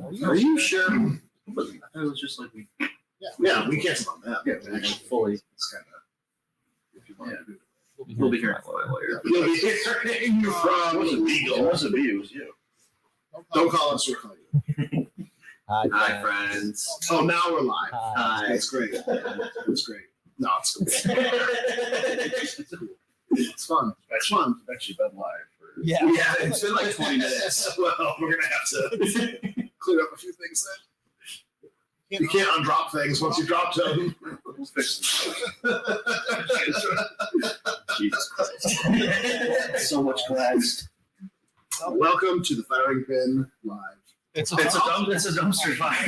Are you sure? I thought it was just like we. Yeah, we canceled on that. Yeah, we actually fully. It's kind of. If you want to do it. We'll be hearing from my lawyer. You'll be hearing from It wasn't me, it was you. Don't call us, we'll call you. Hi, friends. Oh, now we're live. Hi. That's great. That's great. No, it's cool. It's cool. It's fun. It's fun. I've actually been live for. Yeah. Yeah, it's been like 20 minutes. Well, we're going to have to clear up a few things then. You can't undrop things once you drop them. We'll fix them. Jesus Christ. So much class. Welcome to the Firing Pin Live. It's a dumpster fire.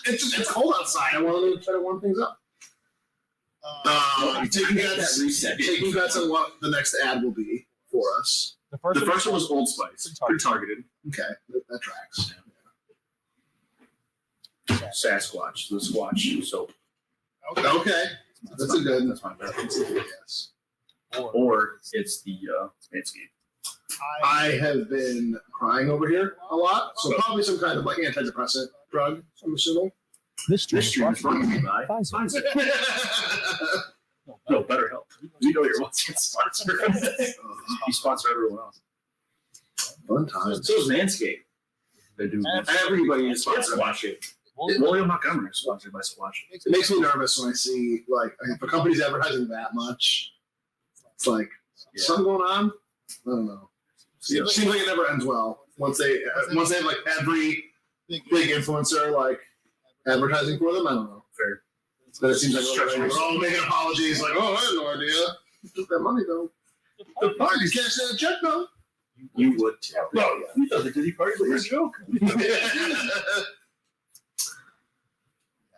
It's cold outside. I wanted to try to warm things up. Taking bets on what the next ad will be for us. The first one was Old Spice. Pretty targeted. Okay, that tracks. Sasquatch, the Squatch soap. Okay, that's a good. That's my bet. Yes. Or it's the Manscaped. I have been crying over here a lot, so probably some kind of like antidepressant drug. I'm assuming. This stream is brought to you by Pfizer. No, BetterHelp. We know you're watching sponsor. You sponsor everyone else. Fun times. So is Manscaped. They do. Everybody is sponsored by Squatch. William Montgomery is sponsored by Squatch. It makes me nervous when I see like if a company's advertising that much. It's like something going on. I don't know. It seems like it never ends well. Once they have like every big influencer like advertising for them, I don't know. Fair. But it seems like we're all making apologies. Like, oh, I had no idea. Took that money though. The party's cashing a check though. You would too. No, you thought the Disney party was a joke.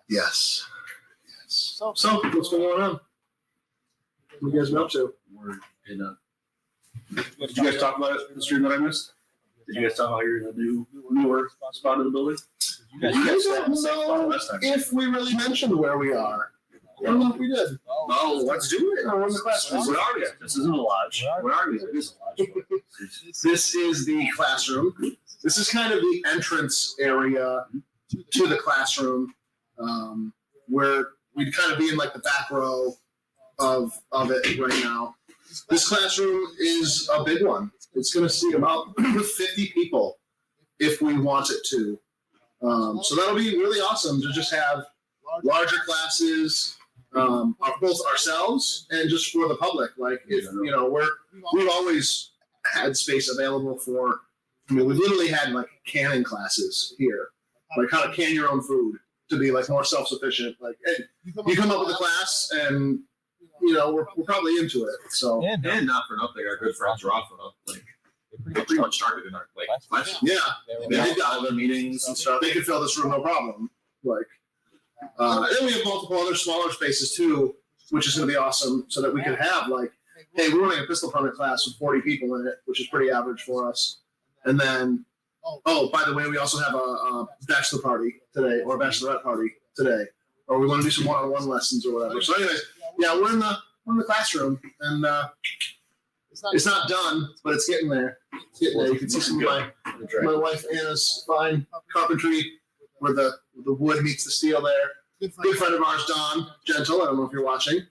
Yes. So what's been going on? What you guys been up to? We're in a. Did you guys talk about it in the stream that I missed? Did you guys talk about you're in a newer spot in the building? You guys don't know if we really mentioned where we are. I don't know if we did. Oh, let's do it. We're in the classroom. Where are we? This isn't a lodge. Where are we? It is a lodge. This is the classroom. This is kind of the entrance area to the classroom, where we'd kind of be in like the back row of it right now. This classroom is a big one. It's going to seat about 50 people if we want it to. So that'll be really awesome to just have larger classes, both ourselves and just for the public. Like, if we've always had space available for. I mean, we've literally had like canning classes here, like how to can your own food to be like more self-sufficient. Like, hey, you come up with a class and. We're probably into it. So and not for nothing, our good friends Rafa, like they pretty much started in our class. Yeah, they've got all their meetings and stuff. They could fill this room no problem. Like, and we have multiple other smaller spaces too, which is going to be awesome. So that we can have like, hey, we're running a pistol permit class with 40 people in it, which is pretty average for us. And then, by the way, we also have a bachelor party today or a bachelorette party today, or we want to do some one-on-one lessons or whatever. So, anyways. Yeah, we're in the classroom, and it's not done, but it's getting there. It's getting there. You can see some of my wife Anna's fine carpentry, where the wood meets the steel there. Good friend of ours, Don Gentle. I don't know if you're watching.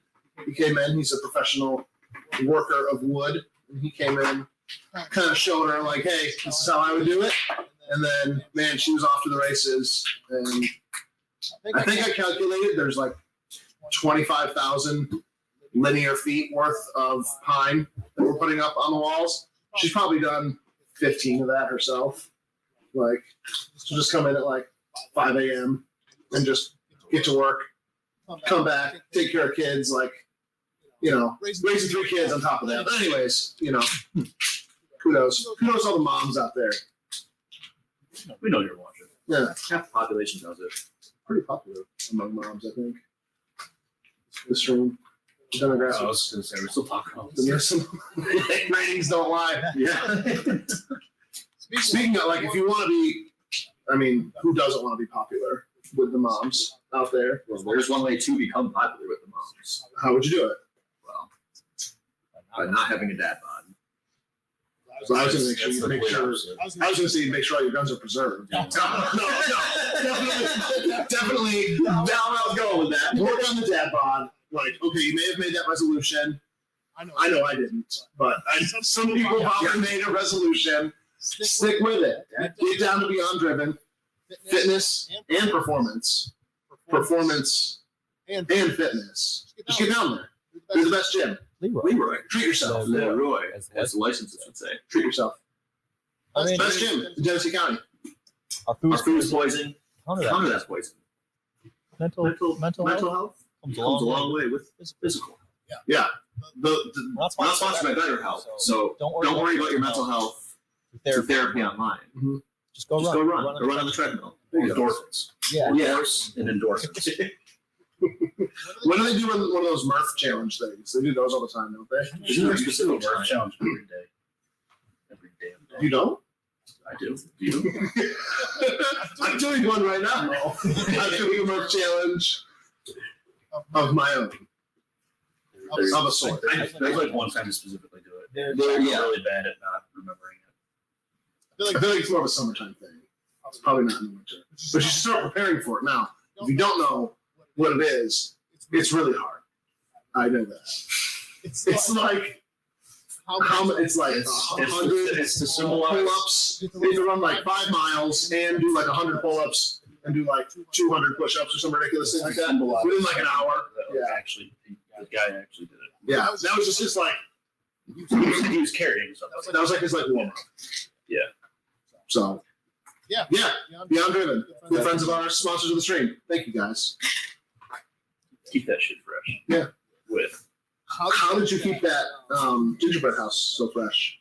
He came in. He's a professional worker of wood, and he came in, kind of showed her like, "Hey, this is how I would do it." And then, man, she was off to the races. And I think I calculated there's like 25,000 linear feet worth of pine that we're putting up on the walls. She's probably done 15 of that herself. Like, she'll just come in at like 5 a.m. and just get to work, come back, take care of kids, like, raising 3 kids on top of that. But anyways, kudos to all the moms out there. We know you're watching. Yeah. Half the population does it. Pretty popular among moms, I think. The stream. The demographics. I was going to say, we're still talking about this. Ratings don't lie. Yeah. Speaking of, like, if you want to be, I mean, who doesn't want to be popular with the moms out there? Well, there's one way to become popular with the moms. How would you do it? Well, by not having a dad bod. So I was gonna make sure you make sure. I was gonna say make sure all your guns are preserved. No, definitely. Now I was going with that. Work on the dad bod. Like, okay, you may have made that resolution. I know I didn't, but some people probably made a resolution. Stick with it. Get down to Beyond Driven, fitness and performance, and fitness. Just get down there. You're the best gym. Leroy. Treat yourself. Leroy, as the licenses would say. Treat yourself. Best gym in Genesee County. Our Our food is poison. Counter That's poison. Mental health comes a long way with physical. Yeah. We're not We're not sponsored by BetterHelp, so don't worry about your mental health through therapy online. Mm-hmm. Just go run on the treadmill. Endorphins. Yeah. Yes, and endorphins. When do they do one of those Murph challenge things? They do those all the time, don't they? Isn't there a specific challenge every day? Every damn day. You don't? I do. Do you? I'm doing one right now. I'm doing a Murph challenge of my own. Of a sort. There's like one time to specifically do it. They're I'm really bad at not remembering it. I feel like it's more of a summertime thing. It's probably not in the winter. But you should start preparing for it now. If you don't know what it is, it's really hard. I know that. It's like it's like 100 It's to symbolize. pull-ups. You have to run like 5 miles and do like 100 pull-ups and do like 200 push-ups or some ridiculous thing like that within like an hour. Yeah. Actually, the guy actually did it. Yeah, that was just his like. He was carrying something. That was like his like warm-up. Yeah. So. Yeah. Beyond Driven. Good friends of ours, sponsors of the stream. Thank you guys. Keep that shit fresh. Yeah. With. How did you keep that gingerbread house so fresh?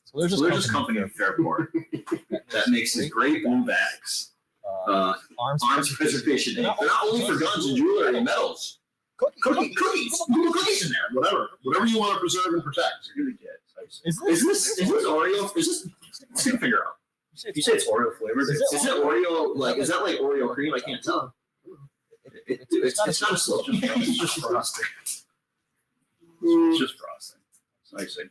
So there's this company in Fairport that makes these great blue bags. Arms preservation. They're not only for guns and jewelry and metals. Cookies. Little cookies in there. Whatever you want to preserve and protect. You're gonna get. Is Is this Oreo? Is this? Let's take a figure out. You say it's Oreo flavored. Is it Oreo? Like, is that like Oreo cream? I can't tell. It's not a slow. It's just frosting. It's just frosting. It's icing.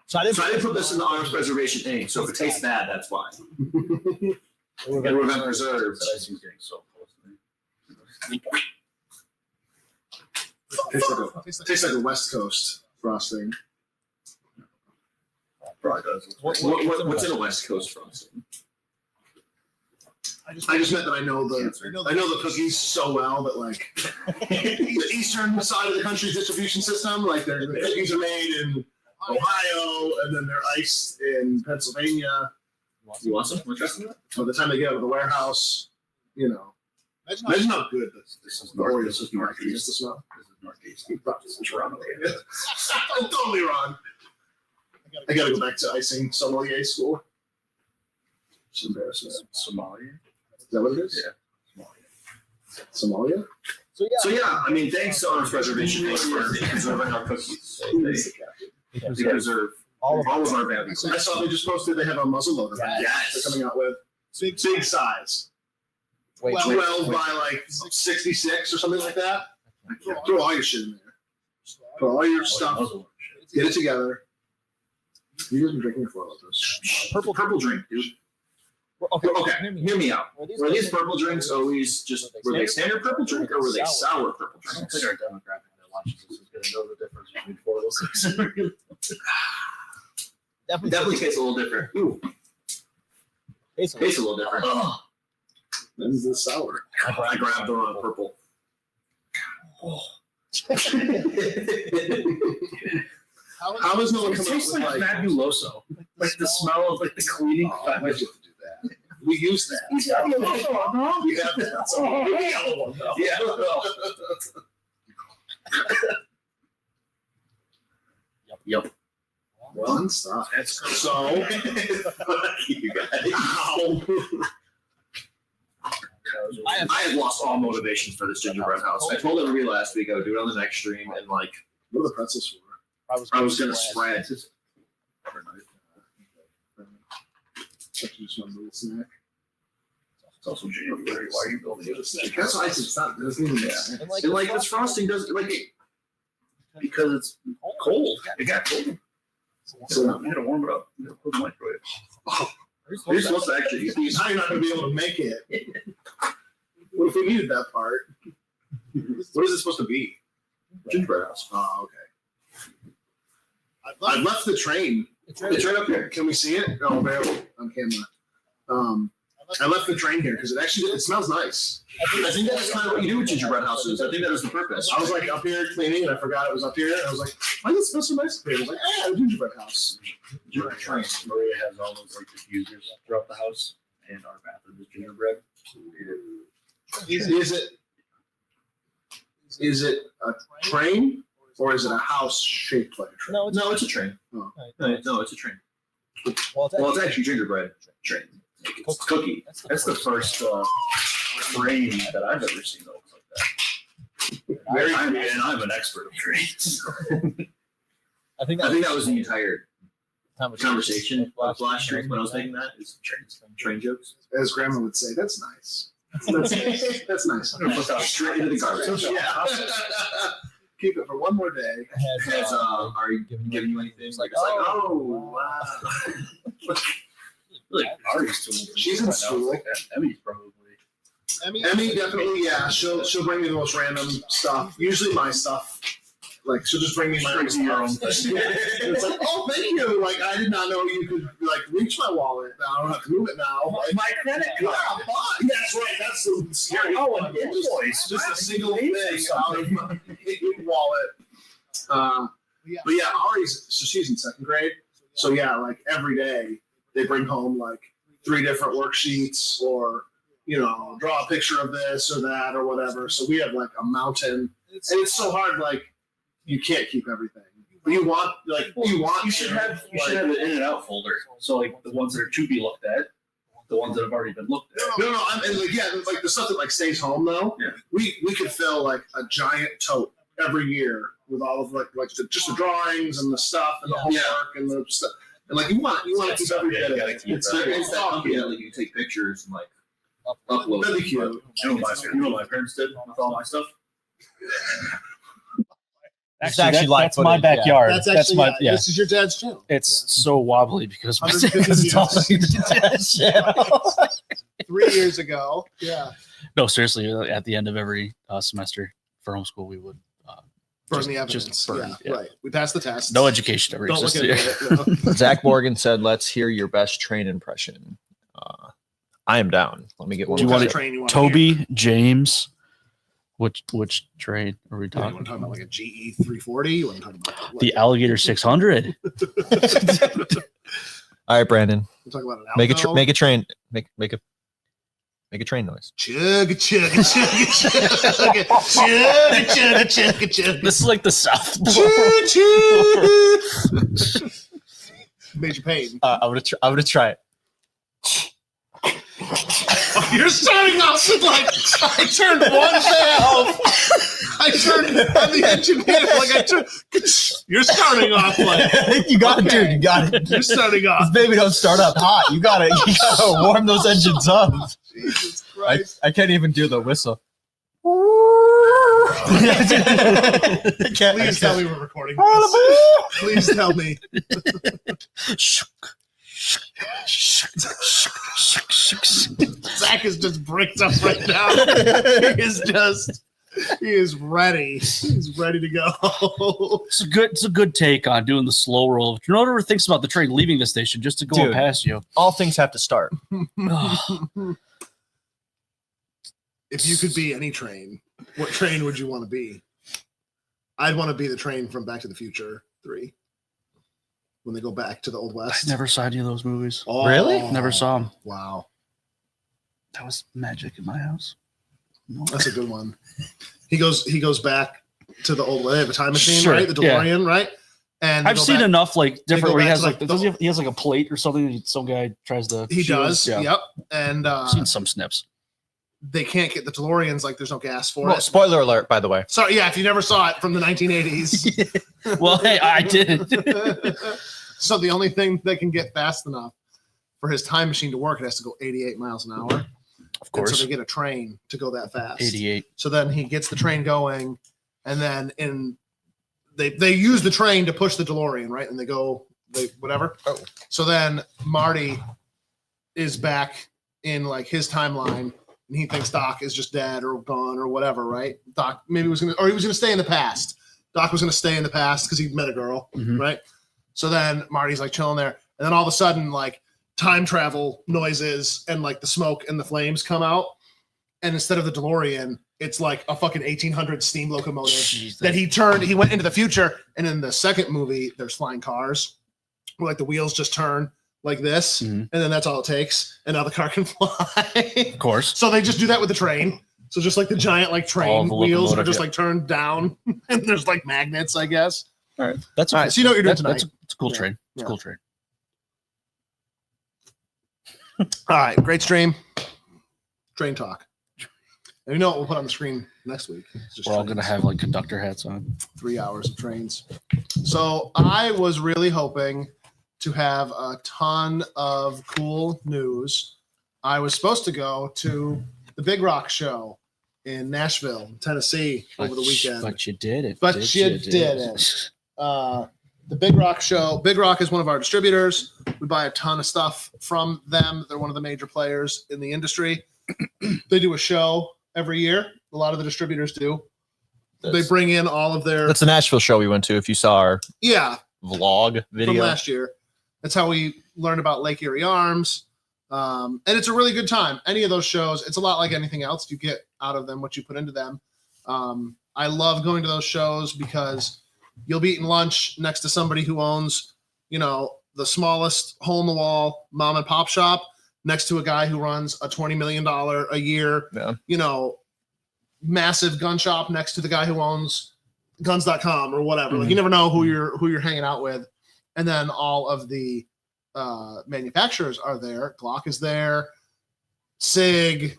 So I didn't put this in the arms preservation thing. So if it tastes bad, that's why. It would have been preserved. But icing's getting so close to me. Tastes like a West Coast frosting. Probably does. What's in a West Coast frosting? I just meant that I know the cookies so well that like the eastern side of the country's distribution system, like the cookies are made in Ohio and then they're iced in Pennsylvania. You want some? Want to try some of that? By the time they get out of the warehouse, you know. Imagine how good This is the Oreos This is are. Northeast. The smell. This is Northeast. This is Toronto. I'm totally wrong. I gotta go back to icing sommelier school. It's embarrassment. Somalia. Is that what it is? Yeah. Somalia? So yeah, I mean, thanks to Arms Preservation Day for preserving our cookies. They preserve all of our values. I saw they just posted they have a muzzle loader. Yes. They're coming out with big size. 12 by like 66 or something like that. Throw all your shit in there. Put all your stuff. Get it together. You guys been drinking for all of this. Purple drink, dude. Okay, Hear me out. Were these purple drinks always just were they standard purple drink or were they sour purple I don't drinks? think our demographic that watches this is going to know the difference between 406 and Definitely tastes a little different. Ooh, tastes a little different. This is the sour. I grabbed the wrong purple. How is no one It coming up tastes with like like fabuloso. Like the smell of like the cleaning. I might have to do that. We use that. We have that. So the yellow one though. Yeah. Yep. Well, stop. That's good. So, You guys. ow. I have lost all motivation for this gingerbread house. I told everybody last week I would do it on the next stream, and like What are the pretzels for? I was gonna spread. Such just one little snack. It's also January. Why are you building it? That's why I said stop. It doesn't even make sense. And like this frosting does like it because it's cold. It got cold. So You gotta warm it up. You gotta put it in the microwave. You're supposed to actually use these. now you're not going to be able to make it. What if we needed that part? What is it supposed to be? Gingerbread house. Oh, okay. I left the train. It's It's right up here. Can we see it? Oh, barely on camera. I left the train here because it smells nice. I think that's kind of what you do with gingerbread houses. I think that is the purpose. I was like up here cleaning and I forgot it was up here. And I was like, why does it smell so nice up here? I was like, a gingerbread house. Train. Maria has all those like diffusers throughout the house, and our bathroom is gingerbread. Is it a train or is it a house shaped like a train? No, No, it's a train. Oh. No, it's a train. well, Well, it's actually gingerbread train. It's cookie. That's the first train that I've ever seen that looks like that. And I'm an expert of trains. I think that was the entire conversation last last year when I was making that. Is train jokes. As Grandma would say, that's nice. That's nice. That's nice. I'm gonna put that straight into the garbage. Yeah. Keep it for one more day. Has are you giving you anything? Like it's like, oh wow. Like Ari's too. She's in school. Emmy's probably. Emmy definitely, yeah. She'll bring me the most random stuff. Usually my stuff. Like she'll just bring me my own stuff. It's like, oh, thank you. Like I did not know you could like reach my wallet. I don't have to move it now. Like, My credit yeah, card. fine. That's right. That's the scary. Oh, an Just- invoice. Just a single thing out of my wallet. But yeah, Ari's so she's in second grade. So yeah, like every day they bring home like 3 different worksheets or draw a picture of this or that or whatever. So we have like a mountain, and it's so hard. Like you can't keep everything. But you want You should have an in and out folder. So like the ones that are to be looked at, the ones that have already been looked at. No, and like the stuff that like stays home though. Yeah. We could fill like a giant tote every year with all of just the drawings and the stuff and the homework and the stuff. And like you want to keep every bit of it. It's that company that you take pictures and like upload. That'd be cute. You know what my parents did with all my stuff? Actually, That's my backyard. That's actually my This is your dad's channel. It's so wobbly because my 150 it's all your dad's channel. 3 years ago. Yeah. No, seriously. At the end of every semester for homeschool, we would Burn the evidence. just burn, yeah. Right. We passed the test. no education ever Don't look existed. at it. No. Zach Morgan said, "Let's hear your best train impression." I am down. Let me get one. Do you more. want Train you want Toby, James, which train are we You talking? want to talk about like a GE 340? You want to talk about like, The Alligator 600. All right, Brandon. we'll talk about an Make a Alco. make a train. Make a train noise. Chug, chug, chug, chug, chug, chug, chug, chug. This is like the South. Choo, choo. Major pain. I'm gonna try it. You're starting off with like I turned one valve. I turned on the engine handle like I turned. You're starting off like You got it, Okay. dude. You got it. you're starting off. This baby don't start up hot. You gotta warm those engines up. Jesus Christ. I can't even do the whistle. Please tell me we're recording this. Please tell me. Zach is just bricked up right now. He is ready. He's ready to go. It's a good take on doing the slow roll. If no one ever thinks about the train leaving the station just to go Dude. past you. All things have to start. If you could be any train, what train would you want to be? I'd want to be the train from Back to the Future 3. When they go back to the Old I West. never saw any of those movies. Oh, Really? Never saw them. Wow. That was magic in my house. No. That's a good one. He goes back to the old way. They have a time machine, Sure, right? The yeah. DeLorean, right? And they I've go seen back- enough like go different where he back has to, like, like, does he has like a plate or something and some guy tries to He shoot does. us? Yeah. Yep. And I've seen some snips. they can't get the DeLoreans. Like there's no gas for Well, it. spoiler alert, by the way. Sorry, yeah. If you never saw it from the 1980s. Well, hey, I did. So the only thing that can get fast enough for his time machine to work, it has to go 88 miles an hour. Of And so course. they get a train to go that fast. 88. So then he gets the train going, and then they use the train to push the DeLorean, right? And they go whatever. Oh. So then Marty is back in like his timeline, and he thinks Doc is just dead or gone or whatever, right? Doc maybe he was gonna stay in the past. Doc was gonna stay in the past because he met a girl, Mhm. right? So then Marty's like chilling there, and then all of a sudden, like time travel noises and like the smoke and the flames come out, and instead of the DeLorean, it's like a fucking 1800 steam locomotive Jeez, that he went into the future. And in the second movie, there's flying cars where like the wheels just turn like this, Mhm. and then that's all it takes, and now the car can fly. Of course. So they just do that with the train. So just like the giant like train the wheels are locomotive, just yeah. like turned down, and there's like magnets, I guess. All right. That's All right, so you know what you're doing that's, tonight. it's a cool Yeah, train. It's yeah. a cool train. All right, great stream. Train talk. And you know what we'll put on the screen next week? It's just We're all trains. gonna have like conductor hats on. 3 hours of trains. So I was really hoping to have a ton of cool news. I was supposed to go to the Big Rock show in Nashville, Tennessee over the weekend. But you did it. But you didn't. The Big Rock show. Big Rock is one of our distributors. We buy a ton of stuff from them. They're one of the major players in the industry. They do a show every year. A lot of the distributors do. They bring in all of their That's the Nashville show we went to. If you saw our vlog from video, last year. That's how we learned about Lake Erie Arms. And it's a really good time. Any of those shows, it's a lot like anything else. You get out of them what you put into them. I love going to those shows because you'll be eating lunch next to somebody who owns, the smallest hole in the wall mom and pop shop next to a guy who runs a $20 million a year, massive gun shop next to the guy who owns guns.com or whatever. Like you never know who you're hanging out with. And then all of the manufacturers are there. Glock is there, SIG,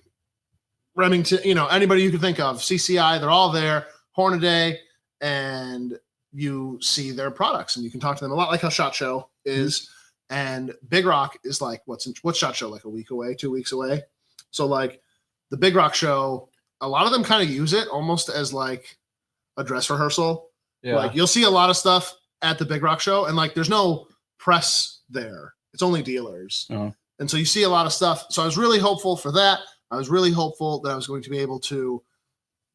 Remington, anybody you can think of, CCI, they're all there, Hornaday, and you see their products and you can talk to them a lot like how SHOT Show is. And Big Rock is like, what's SHOT Show, like a week away, 2 weeks away? So like the Big Rock show, a lot of them kind of use it almost as like a dress rehearsal. yeah, Like you'll see a lot of stuff at the Big Rock show and like there's no press there. It's only dealers. Uh-huh. And so you see a lot of stuff. So I was really hopeful for that. I was really hopeful that I was going to be able to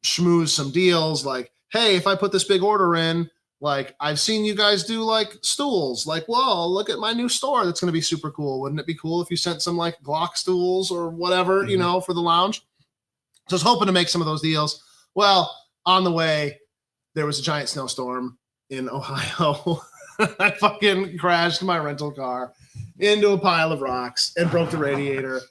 schmooze some deals like, hey, if I put this big order in, like I've seen you guys do like stools, like, whoa, look at my new store. That's going to be super cool. Wouldn't it be cool if you sent some like Glock stools or whatever, for the lounge? So I was hoping to make some of those deals. Well, on the way, there was a giant snowstorm in Ohio. I fucking crashed my rental car into a pile of rocks and broke the radiator.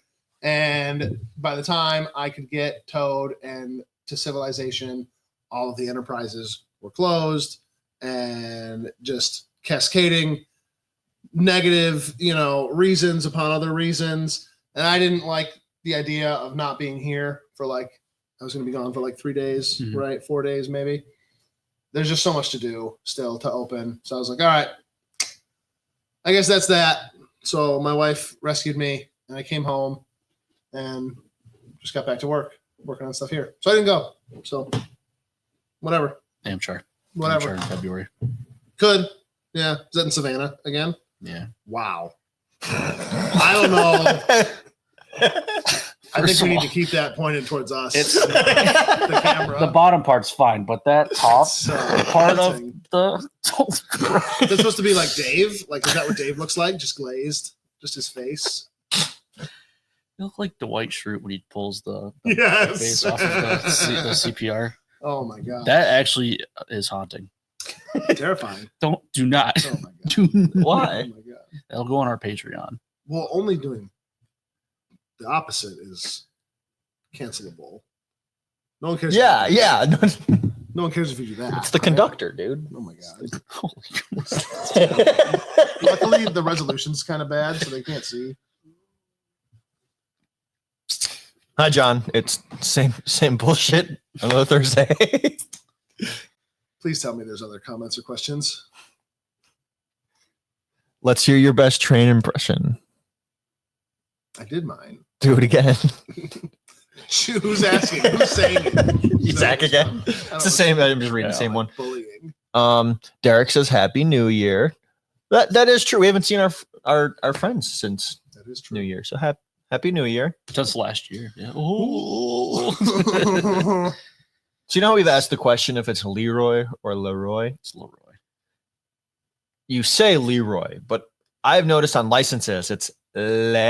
And by the time I could get towed and to civilization, all of the enterprises were closed and just cascading negative, reasons upon other reasons. And I didn't like the idea of not being here for like, I was going to be gone for like 3 days, right? 4 days, maybe. There's just so much to do still to open. So I was like, all right, I guess that's that. So my wife rescued me and I came home and just got back to working on stuff here. So I didn't go. So whatever. Amateur. Whatever. In February. Could. Yeah. Is that in Savannah again? Yeah. Wow. I don't know. I think we need to keep that pointed towards us. It's the camera. the bottom part's fine, but that top So part of tempting. the It's supposed to be like Dave. Like, is that what Dave looks like? Just glazed, just his face. you look like Dwight Schrute when he pulls the Yes. face off of the CPR. Oh my god. That actually is haunting. Terrifying. Do not. Oh my god. Do not. why? Oh my god. That'll go on our Patreon. Well, only doing the opposite is cancelable. No one cares. Yeah, if you do yeah. that. No one cares if you do that. It's the right? conductor, dude. Oh my god. Holy Luckily, the resolution's kind of bad, so they can't see. Hi, John. It's same bullshit. Another Thursday. Please tell me there's other comments or questions. Let's hear your best train impression. I did mine. Do it again. Who's asking? Who's saying it? Zach again. I don't It's the same. I'm just reading Yeah. the same one. Bullying. Derek says Happy New Year. That is true. We haven't seen our friends since That is true. New Year. So happy New Year. Just last year. Yeah. Oh. So you know how we've asked the question if it's Leroy or Leroy? It's Leroy. You say Leroy, but I've noticed on licenses it's Leroy.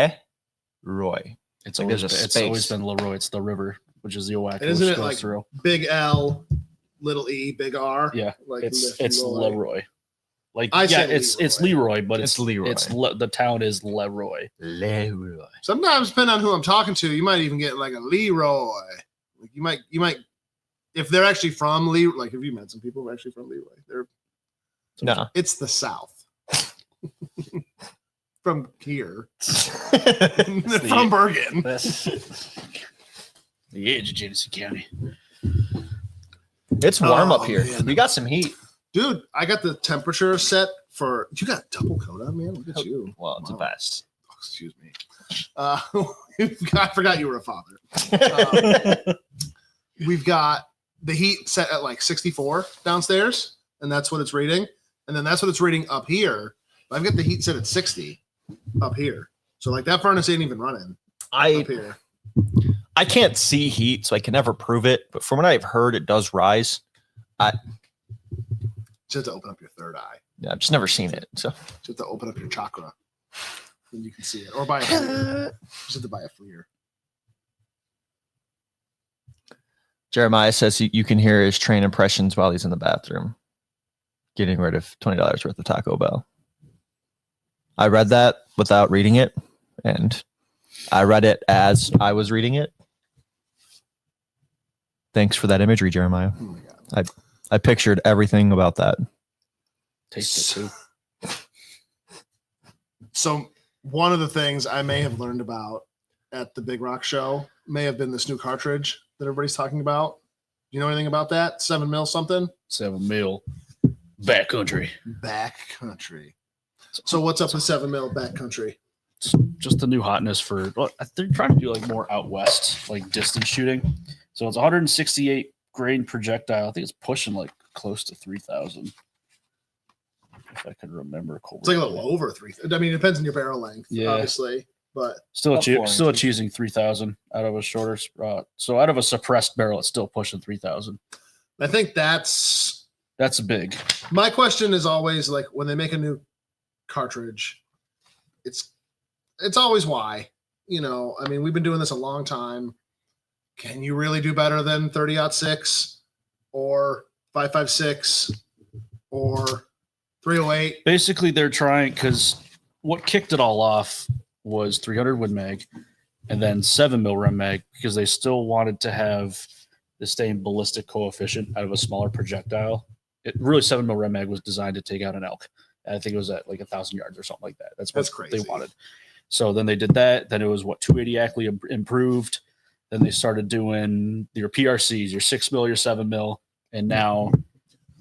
It's Like always, there's a it's always space. been Leroy. It's the river, which is the Owack, And which isn't it goes like through. big L, little E, big R? Yeah, Like it's Leroy. Leroy. Like I say it's Leroy, but It's Leroy. the town is Leroy. Leroy. Sometimes, depending on who I'm talking to, you might even get like a Leroy. Like you might, if they're actually from Leroy. Like if you met some people who are actually from Leroy, No. it's the South. From here, the- from Bergen. That's the edge of Genesee County. It's warm Oh, up here. man. We got some heat. Dude, I got the temperature set for. You got a double coat on, man. Look at you. Well, it's the Wow. best. Oh, excuse me. I forgot you were a father. We've got the heat set at like 64 downstairs, and that's what it's rating. And then that's what it's rating up here. I've got the heat set at 60 up here. So like that furnace ain't even running up here. I can't see heat, so I can never prove it. But from what I've heard, it does rise. Just have to open up your third eye. Yeah, I've just never seen it. So Just have to open up your chakra. And you can see it. Or buy a FLIR. Just have to buy a FLIR. Jeremiah says you can hear his train impressions while he's in the bathroom, getting rid of $20 worth of Taco Bell. I read that without reading it, and I read it as I was reading it. Thanks for that imagery, Jeremiah. Oh my God. I pictured everything about that. Taste it too. So one of the things I may have learned about at the Big Rock show may have been this new cartridge that everybody's talking about. Do you know anything about that? 7 mil something? 7 mil. Backcountry. Backcountry. So what's up with 7 mil backcountry? It's just the new hotness for. Well, they're trying to do like more out west, like distance shooting. So it's 168 grain projectile. I think it's pushing like close to 3,000. If I can remember. It's like a little over 3. I mean, it depends on your barrel length, Yeah. obviously, but Still, About 4 still inches. achieving 3,000 out of a shorter. So out of a suppressed barrel, it's still pushing 3,000. I think that's That's big. my question. Is always like when they make a new cartridge, it's always why. You know, I mean, we've been doing this a long time. Can you really do better than 30-06 or 5.56 or 308? Basically, they're trying because what kicked it all off was 300 Win Mag and then 7 mil Rem Mag because they still wanted to have the same ballistic coefficient out of a smaller projectile. It really 7 mil Rem Mag was designed to take out an elk. I think it was at like 1,000 yards or something like that. That's what That's crazy. they wanted. So then they did that. Then it was 280 Ackley improved. Then they started doing your PRCs, your 6 mil, your 7 mil, and now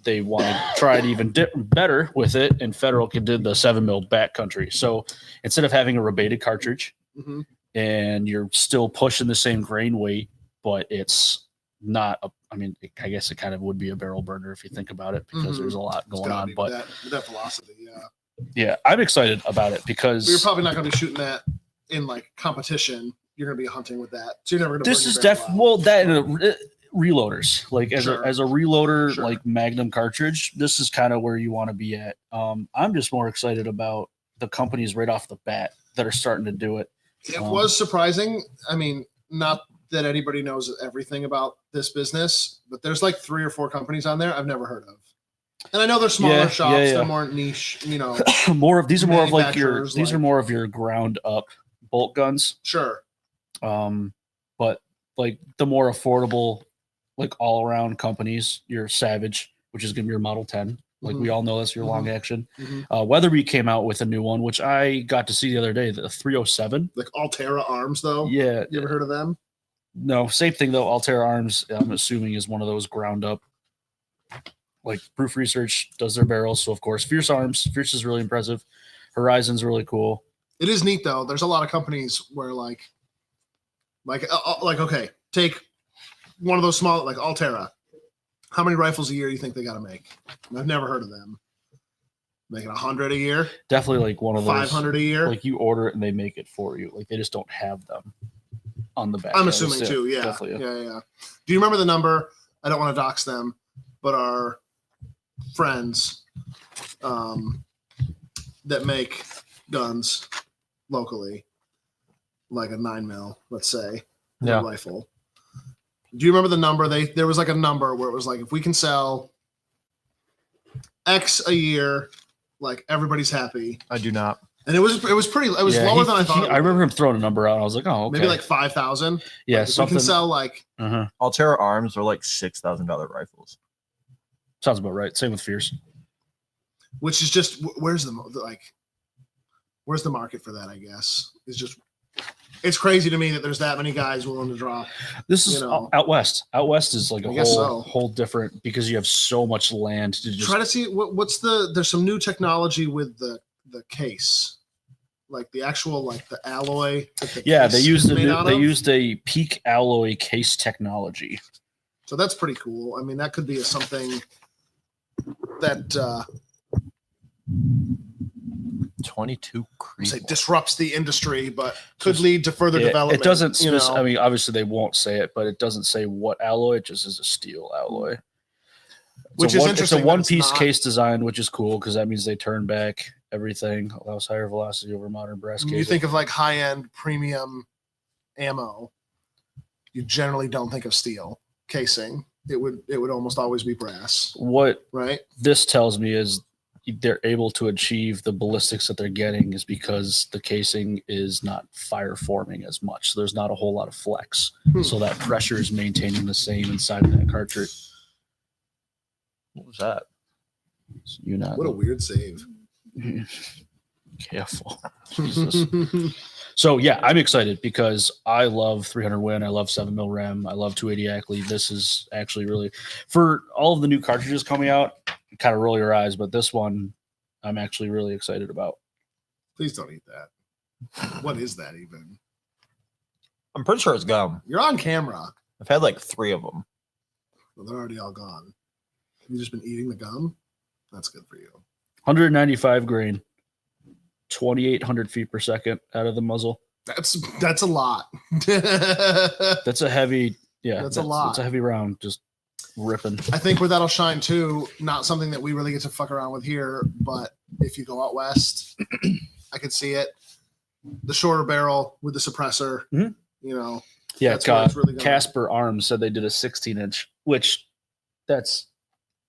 they want to try it even better with it. And Federal did the 7 mil backcountry. So instead of having a rebated cartridge, Mhm. and you're still pushing the same grain weight, but it's not. I mean, I guess it kind of would be a barrel burner if you think about it, because Mhm. there's a lot It's going gotta on. be But with that velocity, yeah. yeah, I'm excited about it because But you're probably not going to be shooting that in like competition. You're going to be hunting with that, so you're never going to. this is well that and reloaders, like as Sure. a reloader, Sure. like Magnum cartridge. This is kind of where you want to be at. I'm just more excited about the companies right off the bat that are starting to do it. It was surprising. I mean, not that anybody knows everything about this business, but there's like 3 or 4 companies on there I've never heard of. And I know they're smaller Yeah, shops, yeah, yeah. they're more niche, you know. These are more of like your Manufacturers, these are like- more of your ground up bolt guns. Sure. But like the more affordable, like all around companies, your Savage, which is gonna be your Model 10. Like we all know that's your long action. Mhm. Weatherby came out with a new one, which I got to see the other day, the 307. Like Altera Arms, though. Yeah. You ever heard of them? No, same thing though. Altera Arms, I'm assuming, is one of those ground up. Like Proof Research does their barrels, so of course Fierce Arms. Fierce is really impressive. Horizon's really cool. It is neat though. There's a lot of companies where like okay, take one of those small like Altera. How many rifles a year do you think they got to make? I've never heard of them. Making 100 a year, Definitely like one of those. 500 a year. Like you order it and they make it for you. Like they just don't have them on the back. I'm Yeah, assuming that's it. too. Yeah. Definitely. Yeah. Do you remember the number? I don't want to dox them, but our friends that make guns locally, like a 9mm, let's say, Yeah. rifle. Do you remember the number? There was like a number where it was like, if we can sell X a year, like everybody's happy. I do not. And it was Yeah, lower than I thought. I remember him throwing a number out. I was like, oh, okay. Maybe like 5,000. yeah, If we something. can sell like, Altera arms are like $6,000 rifles. Sounds about right. Same with Fierce. which is just where's the market for that? I guess it's crazy to me that there's that many guys willing to drop. This is out west. Out west is like a whole different, because you have so much land to just try to see there's some new technology with the case, like the actual like the alloy. They used a peak alloy case technology. So that's pretty cool. I mean, that could be something that 22 say disrupts the industry, but could lead to further development. It doesn't. I mean, obviously they won't say it, but it doesn't say what alloy. It just is a steel alloy. Which is interesting. It's a one-piece case design, which is cool because that means they turn back everything, allows higher velocity over modern brass casing. You think of like high-end premium ammo, you generally don't think of steel casing. It would almost always be brass. What right? This tells me is they're able to achieve the ballistics that they're getting is because the casing is not fire forming as much. So there's not a whole lot of flex. So that pressure is maintaining the same inside of that cartridge. What was that? What a weird save. Careful. Jesus. So yeah, I'm excited because I love 300 Win. I love 7mm rem. I love 280 Ackley. This is actually really, for all of the new cartridges coming out, kind of roll your eyes, but this one I'm actually really excited about. Please don't eat that. What is that even? I'm pretty sure it's gum. You're on camera. I've had like 3 of them. Well, they're already all gone. Have you just been eating the gum? That's good for you. 195 grain, 2,800 feet per second out of the muzzle. That's a lot. That's a heavy, that's a lot. It's a heavy round, just ripping. I think where that'll shine too, not something that we really get to fuck around with here, but if you go out west, I could see it. The shorter barrel with the suppressor, you know. Yeah, really Casper Arms said they did a 16-inch, which that's,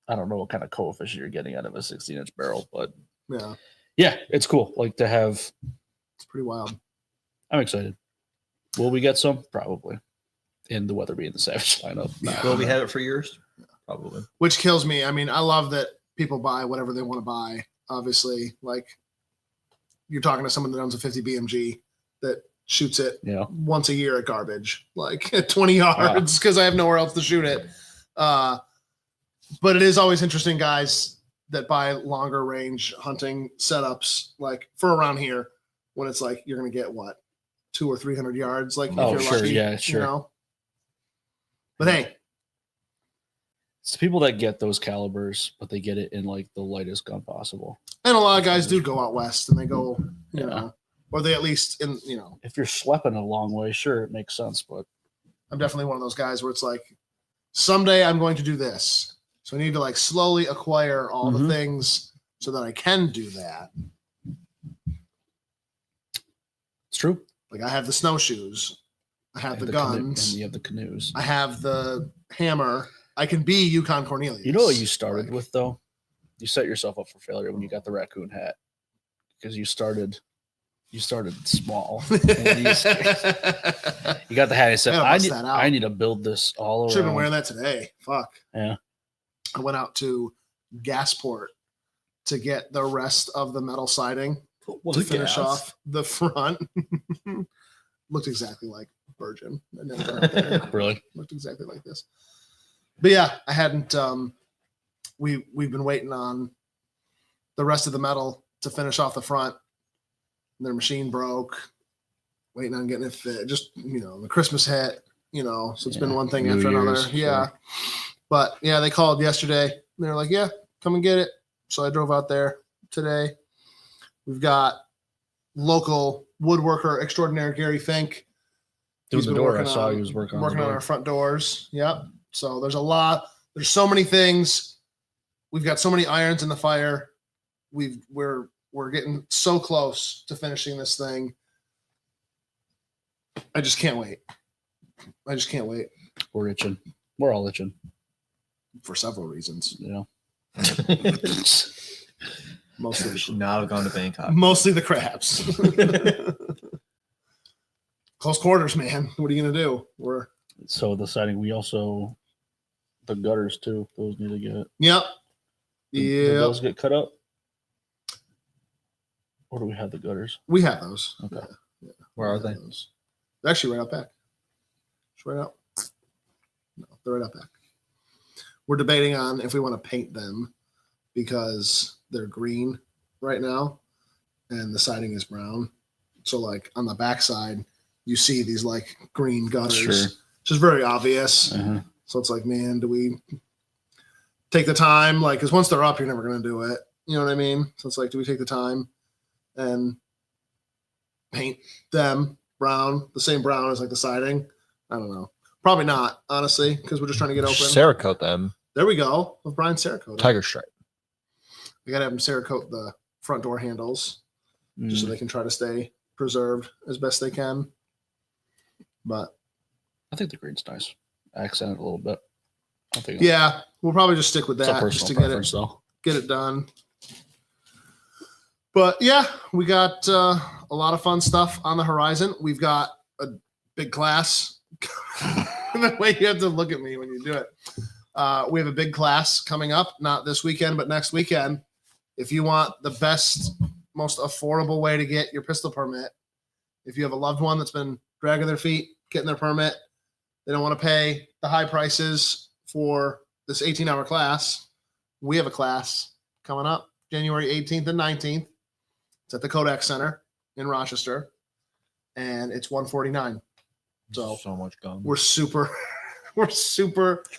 I don't know what kind of coefficient you're getting out of a 16-inch barrel, but yeah, it's cool. Like to have. It's pretty wild. I'm excited. Will we get some? Probably. In the Weatherby and the Savage lineup. Will we have it for years? Probably. Which kills me. I mean, I love that people buy whatever they want to buy. Obviously, like you're talking to someone that owns a 50 BMG that shoots it once a year at garbage, like at 20 yards because I have nowhere else to shoot it. But it is always interesting, guys, that buy longer range hunting setups, like for around here, when it's like you're going to get what, 200 or 300 yards, like if you're sure, lucky, yeah, sure. You know? But hey, it's the people that get those calibers, but they get it in like the lightest gun possible. And a lot of guys do go out west, and they go, you know, or they at least in, you know, if you're schlepping a long way, sure, it makes sense. But I'm definitely one of those guys where it's like, someday I'm going to do this. So I need to like slowly acquire all the things so that I can do that. It's true. Like I have the snowshoes, I have the guns, and you have the canoes. I have the hammer. I can be Yukon Cornelius. You know what you started with though? You set yourself up for failure when you got the raccoon hat because you started small. You got the hat. I said, I need to build this all around. Should have been wearing that today. Fuck. Yeah. I went out to Gasport to get the rest of the metal siding to finish off the front. Looked exactly like Virgin. Really? Looked exactly like this. But yeah, I hadn't. We've been waiting on the rest of the metal to finish off the front. Their machine broke. Waiting on getting it fit. Just the Christmas hit. So it's been one thing after another. Yeah. But yeah, they called yesterday. They're like, "Yeah, come and get it." So I drove out there, today. We've got local woodworker extraordinaire Gary Fink. Doing He's the been door. I working saw on- he was working on working the on door. our front doors. Yep. So there's a lot. There's so many things. We've got so many irons in the fire. We're getting so close to finishing this thing. I just can't wait. We're itching. We're all itching. For several reasons. You know. Mostly, Should not have gone to Bangkok. mostly the crabs. Close quarters, man. What are you gonna do? So the siding. We also the gutters too. Those need to get. Yep. Did Yeah. those get cut up? Or do we have the gutters? We have those. Okay. Yeah. Where are We they? have those. They're actually right out back. It's right out. No, they're right out back. We're debating on if we want to paint them because they're green right now and the siding is brown. So like on the backside, you see these like green gutters, Sure. which is very obvious. Uh-huh. So it's like, man, do we take the time? Like, because once they're up, you're never going to do it. You know what I mean? So it's like, do we take the time and paint them brown, the same brown as like the siding? I don't know. Probably not, honestly, because we're just trying to get open. Cerakote them. There we go. With Brian Cerakote. Tiger stripe. We got to have him Cerakote the front door handles just so they can try to stay preserved as best they can. But I think the green's nice. Accent it a little bit. I think yeah, we'll probably just stick with it's a that just personal to get preference, though. it done. But yeah, we got a lot of fun stuff on the horizon. We've got a big class. The way you have to look at me when you do it. We have a big class coming up, not this weekend, but next weekend. If you want the best, most affordable way to get your pistol permit, if you have a loved one that's been dragging their feet, getting their permit, they don't want to pay the high prices for this 18-hour class, we have a class coming up January 18th and 19th. It's at the Kodak Center in Rochester, and it's $149. So much gum. we're super Did you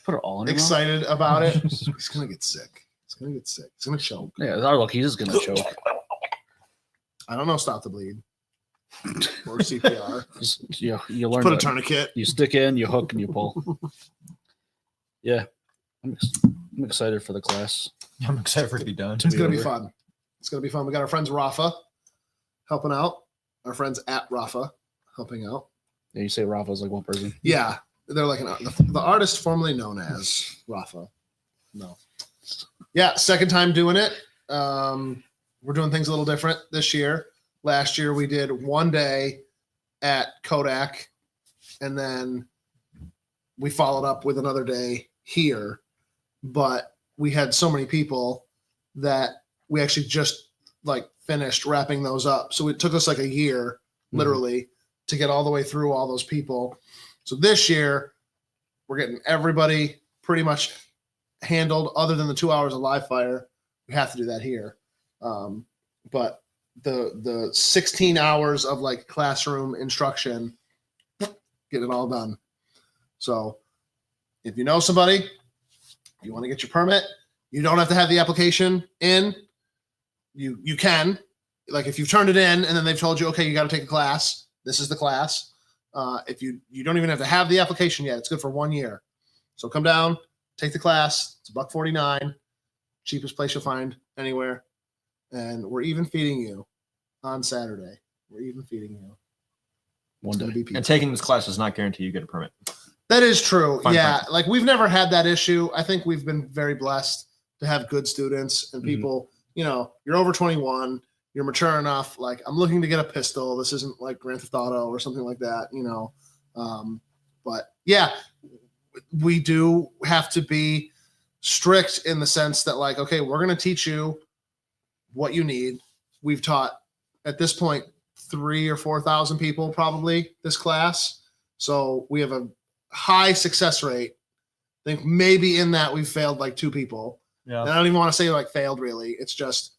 put it all in your mouth? excited about it. He's gonna get sick. He's gonna choke. Yeah, our luck. He's just gonna choke. I don't know. Stop the bleed or CPR. Just, you learn. Put a that. tourniquet. You stick in, you hook, and you pull. Yeah, I'm excited for the class. I'm excited for it to be done. It's gonna be fun. It's gonna be fun. We got our friends Rafa helping out. Our friends at Rafa helping out. Yeah, you say Rafa's like one person. Yeah, they're like the artist formerly known as Rafa. No. Yeah, second time doing it. We're doing things a little different this year. Last year we did one day at Kodak, and then we followed up with another day here. But we had so many people that we actually just like finished wrapping those up. So it took us like a year, literally, to get all the way through all those people. So this year we're getting everybody pretty much handled other than the 2 hours of live fire. We have to do that here. But the 16 hours of like classroom instruction, get it all done. So if you know somebody, you want to get your permit, you don't have to have the application in. You can, like if you've turned it in and then they've told you, okay, you got to take a class. This is the class. If you don't even have to have the application yet, it's good for 1 year. So come down, take the class. It's $149, cheapest place you'll find anywhere. And we're even feeding you on Saturday. We're even feeding you. One It's gonna day. be pizza. And taking this class does not guarantee you get a permit. That is true. Fine, Yeah. Like we've never had that issue. I think we've been very blessed to have good students and Mhm. people, you're over 21, you're mature enough. Like I'm looking to get a pistol. This isn't like Grand Theft Auto or something like that, but yeah, we do have to be strict in the sense that like, okay, we're going to teach you what you need. We've taught at this point 3,000 or 4,000 people probably this class. So we have a high success rate. I think maybe in that we've failed like 2 people. Yeah. And I don't even want to say like failed really. It's just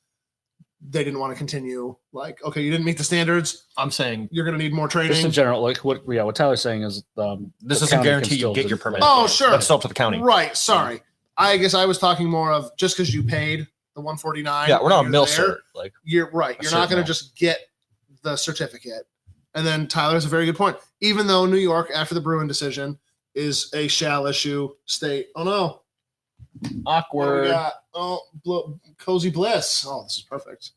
they didn't want to continue. Like, okay, you didn't meet the standards. I'm saying You're going to need more Just in training. general, like what Tyler's saying is this the doesn't county guarantee can you still get do- your permit. Oh, sure. That's up to the county. Right. Sorry. I guess I was talking more of just because you paid the 149. Yeah, we're not a you're mill there, cert. Like, You're right. You're not cert going to mill. just get the certificate. And then Tyler has a very good point. Even though New York, after the Bruin decision, is a shall issue state. Oh no. What do we awkward. got? Cozy Bliss. Oh, this is perfect.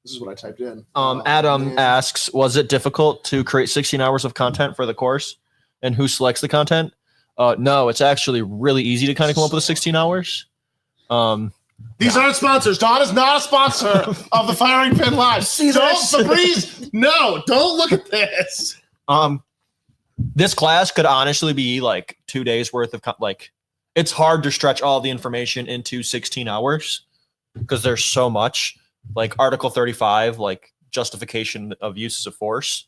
This is what I typed in. Adam man. asks, was it difficult to create 16 hours of content for the course? And who selects the content? No, it's actually really easy to kind of come up with 16 hours. These aren't sponsors. Don is not a sponsor of the Firing Pin Live. Don't, Febreze, no, don't look at this. This class could honestly be like 2 days worth of it's hard to stretch all the information into 16 hours because there's so much. Like Article 35, like justification of uses of force.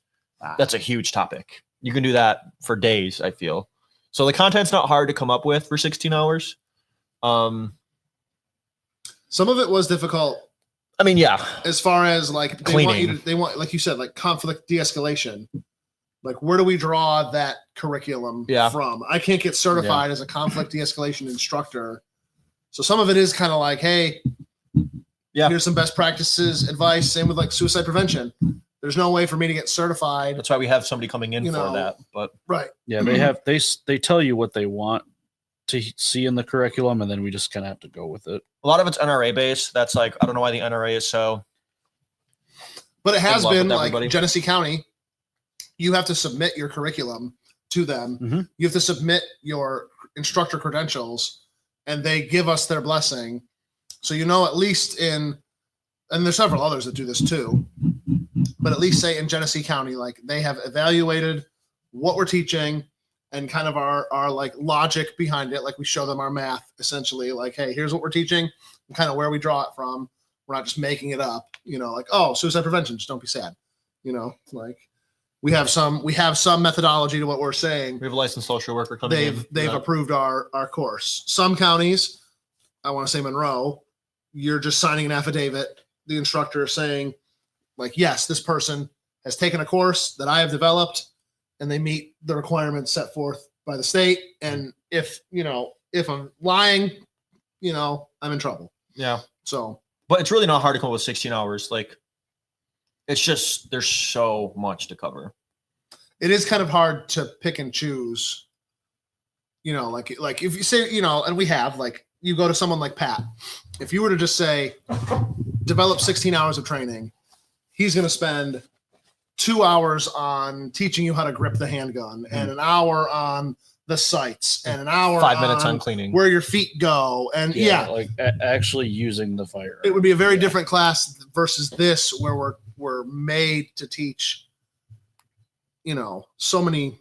That's a huge topic. You can do that for days, I feel. So the content's not hard to come up with for 16 hours. Some of it was difficult. I mean, yeah. As far as like they want like you said, like conflict de-escalation. Like where do we draw that curriculum from? I can't get certified as a conflict de-escalation instructor. So some of it is kind of like, hey, here's some best practices, advice. Same with like suicide prevention. There's no way for me to get certified. That's why we have somebody coming in for that. But yeah, they tell you what they want to see in the curriculum, and then we just kind of have to go with it. A lot of it's NRA based. That's like, I don't know why the NRA is so. But it has been like Genesee County. You have to submit your curriculum to them. Mm-hmm. You have to submit your instructor credentials, and they give us their blessing. So at least and there's several others that do this too, but at least say in Genesee County, like they have evaluated what we're teaching and kind of our like logic behind it. Like we show them our math essentially, like, hey, here's what we're teaching and kind of where we draw it from. We're not just making it up, like, oh, suicide prevention, just don't be sad. Like we have some methodology to what we're saying. We have a licensed social worker coming in. They've approved our course. Some counties, I want to say Monroe, you're just signing an affidavit, the instructor saying, like, yes, this person has taken a course that I have developed and they meet the requirements set forth by the state. And if I'm lying, I'm in trouble. Yeah. So, but it's really not hard to come up with 16 hours. Like, it's just, there's so much to cover. It is kind of hard to pick and choose, like if you say, and we have, like, you go to someone like Pat, if you were to just say, develop 16 hours of training, he's going to spend 2 hours on teaching you how to grip the handgun and an hour on the sights and an hour 5 minutes on cleaning where your feet go. And like actually using the fire. It would be a very different class versus this, where we're made to teach, so many, I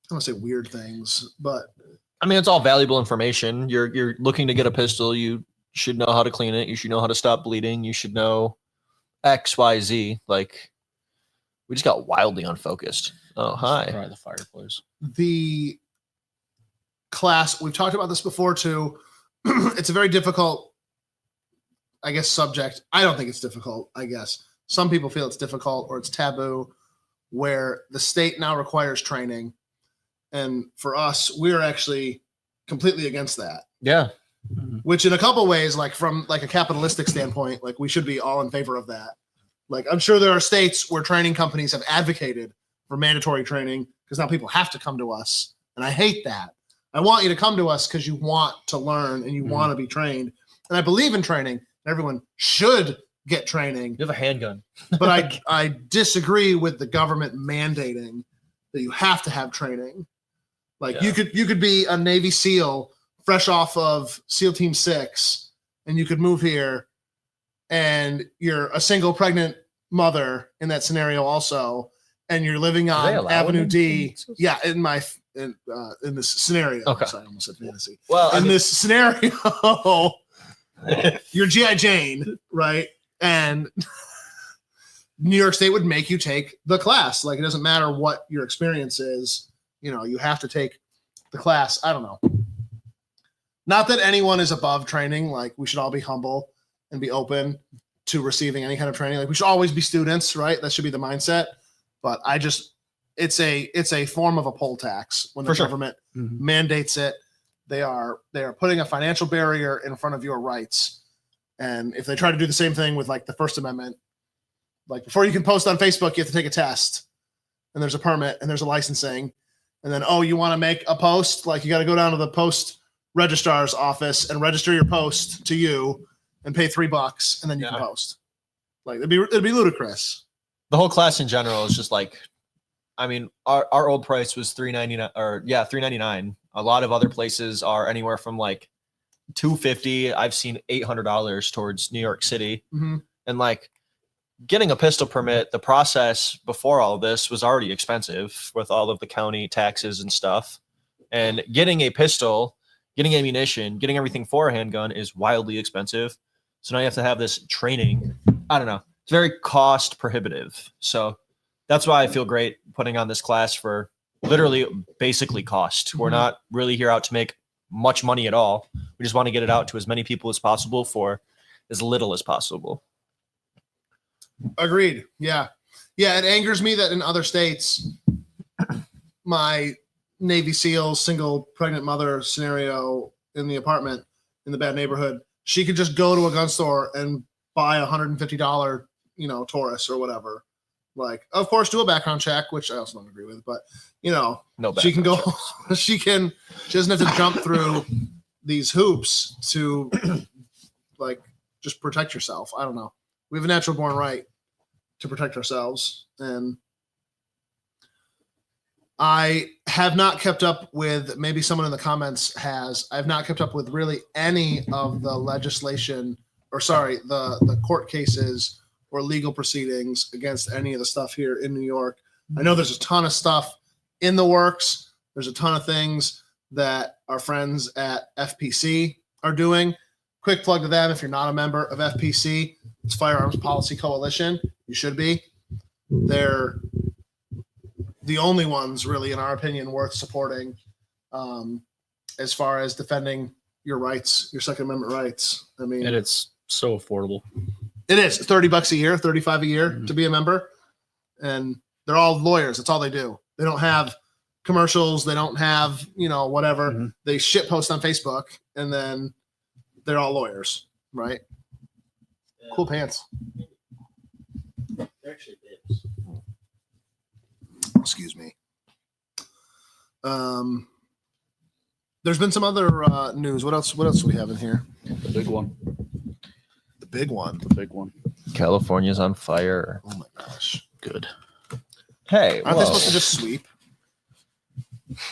don't want to say weird things, but I mean, it's all valuable information. You're looking to get a pistol. You should know how to clean it. You should know how to stop bleeding. You should know X, Y, Z. Like, we just got wildly unfocused. Oh, hi. Probably the fireplace. The class, we've talked about this before too. It's a very difficult, I guess, subject. I don't think it's difficult, I guess. Some people feel it's difficult or it's taboo, where the state now requires training. And for us, we're actually completely against that. Yeah. Which in a couple ways, like from like a capitalistic standpoint, like we should be all in favor of that. Like I'm sure there are states where training companies have advocated for mandatory training because now people have to come to us. And I hate that. I want you to come to us because you want to learn and you want to be trained. And I believe in training. Everyone should get training. You have a handgun. But I disagree with the government mandating that you have to have training. Like you could be a Navy SEAL fresh off of SEAL Team 6 and you could move here and you're a single pregnant mother in that scenario also, and you're living on Avenue D. Yeah, in this scenario. Okay. Sorry, I almost said fantasy. Well, this scenario, you're G.I. Jane, right? And New York State would make you take the class. Like it doesn't matter what your experience is. You have to take the class. I don't know. Not that anyone is above training. Like we should all be humble and be open to receiving any kind of training. Like we should always be students, right? That should be the mindset. But it's a form of a poll tax when the government mandates it. They are putting a financial barrier in front of your rights. And if they try to do the same thing with like the First Amendment, like before you can post on Facebook, you have to take a test, and there's a permit and there's a licensing, and then you want to make a post, like you got to go down to the post registrar's office and register your post to you and pay $3, and then you can post. Like it'd be ludicrous. The whole class in general is just like, I mean, our old price was $3.99 or $3.99. A lot of other places are anywhere from like $250. I've seen $800 towards New York City. Mm-hmm. And like getting a pistol permit, the process before all of this was already expensive with all of the county taxes and stuff. And getting a pistol, getting ammunition, getting everything for a handgun is wildly expensive. So now you have to have this training. I don't know. It's very cost prohibitive. So that's why I feel great putting on this class for literally basically cost. We're not really here out to make much money at all. We just want to get it out to as many people as possible for as little as possible. Agreed. Yeah. Yeah. It angers me that in other states, my Navy SEAL single pregnant mother scenario in the apartment in the bad neighborhood, she could just go to a gun store and buy $150, Taurus or whatever. Like, of course, do a background check, which I also don't agree with, but No she can go, she doesn't have to jump through these hoops to like just protect yourself. I don't know. We have a natural born right to protect ourselves. And I have not kept up with, maybe someone in the comments has, I've not kept up with really any of the legislation the court cases or legal proceedings against any of the stuff here in New York. I know there's a ton of stuff in the works. There's a ton of things that our friends at FPC are doing. Quick plug to them. If you're not a member of FPC, it's Firearms Policy Coalition. You should be. They're the only ones really, in our opinion, worth supporting as far as defending your rights, your Second Amendment rights. I mean, And it's so affordable. it is $30 a year, $35 a year to be a member. And they're all lawyers. That's all they do. They don't have commercials. They don't have, whatever. Mm-hmm. They shit post on Facebook, and then they're all lawyers, right? Yeah. Cool pants. They're actually bibs. Excuse me. There's been some other news. What else do we have in here? The big one. The big one. The big one. California's on fire. Oh my gosh. Good. Hey, Aren't they supposed to just sweep?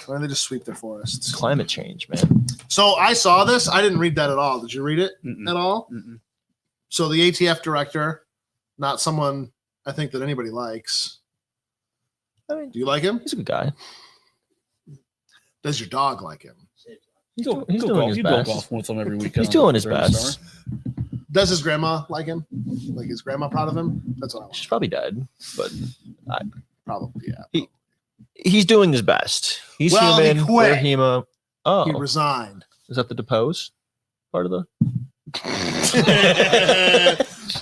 Why don't they just sweep their forests? climate change, man? So I saw this. I didn't read that at all. Did you read it Mm-mm. at all? Mm-mm. So the ATF director, not someone I think that anybody likes. I mean, Do you like him? he's a good guy. Does your dog like him? He's Go doing golf. his You go best. golf with him every weekend. He's doing his during the best. summer. Does his grandma like him? Like, is grandma proud of him? That's what I want. She's probably dead, but Probably, yeah. he's doing his best. He's Well, he human. quit. We're human. Oh, He resigned. is that the depose part of the?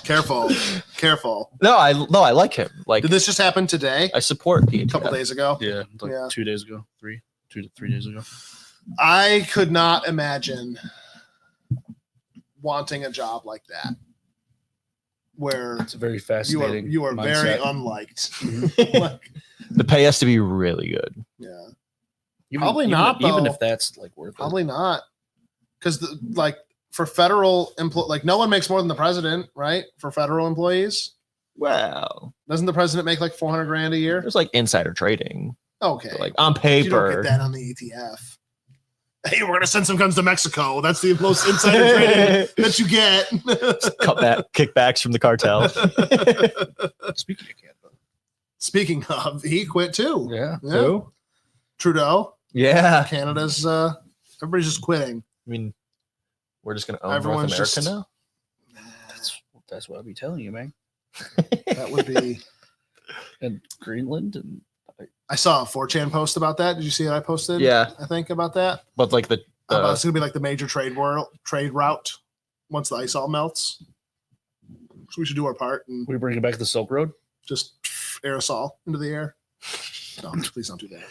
Careful. No, I like him. Like, Did this just happen today? I support the A couple ATF. days ago? Yeah, like Yeah. 2 days ago. 2 to 3 days ago. I could not imagine wanting a job like that, where It's a very fascinating. you are very mindset. unliked. Like, The pay has to be really good. yeah, Even- Probably even- not, Even though. if that's like worth it. probably not, because for federal like no one makes more than the president, right? For federal employees, Wow, doesn't the president make like $400,000 a year? there's like insider trading. Okay, Like on But you don't paper. get that on the ATF. Hey, we're gonna send some guns to Mexico. That's the most insider trading that you get. Kickbacks from the cartel. Speaking of Canada. Speaking of, he quit too. Yeah. Yeah. Trudeau, Yeah. Canada's everybody's just quitting. I mean, we're just gonna own Everyone's North America just- now. That's what I'll be telling you, man. That would be. And Greenland and I saw a 4chan post about that. Did you see it? I posted. Yeah, I think about that. but like the About it's gonna be like the major trade route once the ice all melts. So we should do our part and we bringing back the Silk Road. just aerosol into the air. No, please don't do that.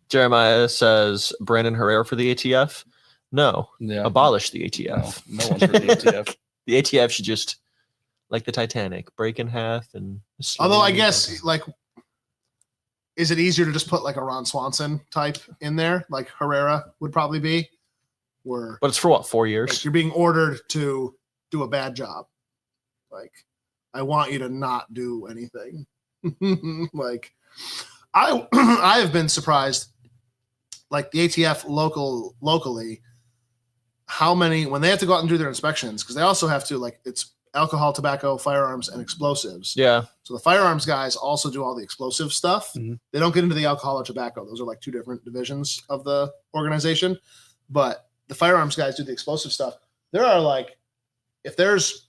Jeremiah says Brandon Herrera for the ATF. No, Yeah. abolish the No, ATF. no one's for the ATF. The ATF should just, like the Titanic, break in half and. Although I slowly- guess like, is it easier to just put like a Ron Swanson type in there, like Herrera would probably be, where But it's for what, 4 like, years? you're being ordered to do a bad job. Like, I want you to not do anything. Like, I have been surprised, like the ATF locally, how many when they have to go out and do their inspections, because they also have to, like, it's alcohol, tobacco, firearms, and explosives. Yeah. So the firearms guys also do all the explosive stuff. Mhm. They don't get into the alcohol or tobacco. Those are like two different divisions of the organization. But the firearms guys do the explosive stuff. There are like, if there's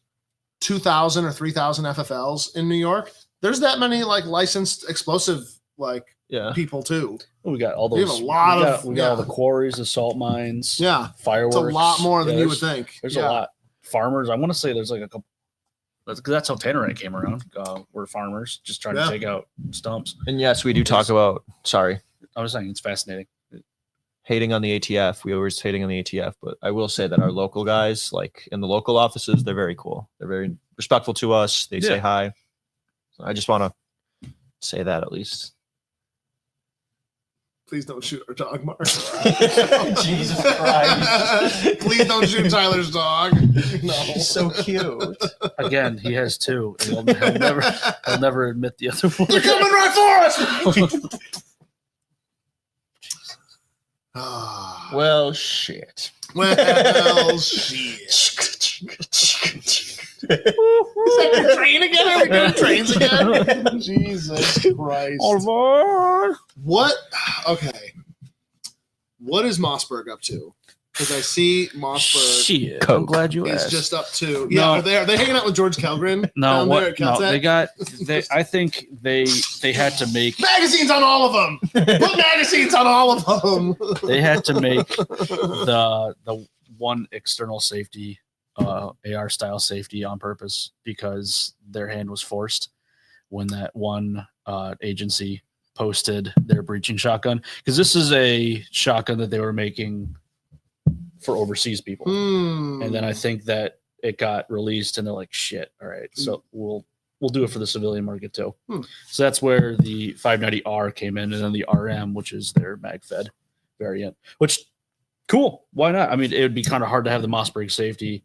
2,000 or 3,000 FFLs in New York, there's that many like licensed explosive like Yeah. people too. We got all We have those. a lot we got, of- we got all yeah. the quarries, the salt mines, Yeah, fireworks. it's a lot more than Yeah, you would think. There's Yeah. a lot. Farmers. I want to say there's like a couple. Because that's how Tannerite came around. We're farmers just trying Yeah. to take out stumps. And yes, we do talk about, sorry, I was saying it's fascinating. hating on the ATF. We always hating on the ATF, but I will say that our local guys, like in the local offices, they're very cool. They're very respectful to us. They say Yeah. hi. So I just want to say that at least. Please don't shoot our dog, Mark. Jesus Christ. Please don't shoot Tyler's dog. No. He's so cute. Again, he has two. And he'll never admit the other one. They're coming right for us. Ah. Well, shit. Well, shit. Is that the train again? Are we doing trains again? Jesus Christ. What? Okay. What is Mossberg up to? Because I see Mossberg Shit. Coke. I'm glad you is asked. just up to. No. Yeah, are they hanging out with George Kelgren? No, down there what? at No, Caltech? they I think they had to make Magazines on all of them. Put magazines on all of them. they had to make the one external safety AR style safety on purpose because their hand was forced when that one agency posted their breaching shotgun, because this is a shotgun that they were making for overseas people. And then I think that it got released and they're like, shit, all right, so we'll do it for the civilian market too. So that's where the 590R came in, and then the RM, which is their mag-fed variant, which cool. Why not? I mean, it would be kind of hard to have the Mossberg safety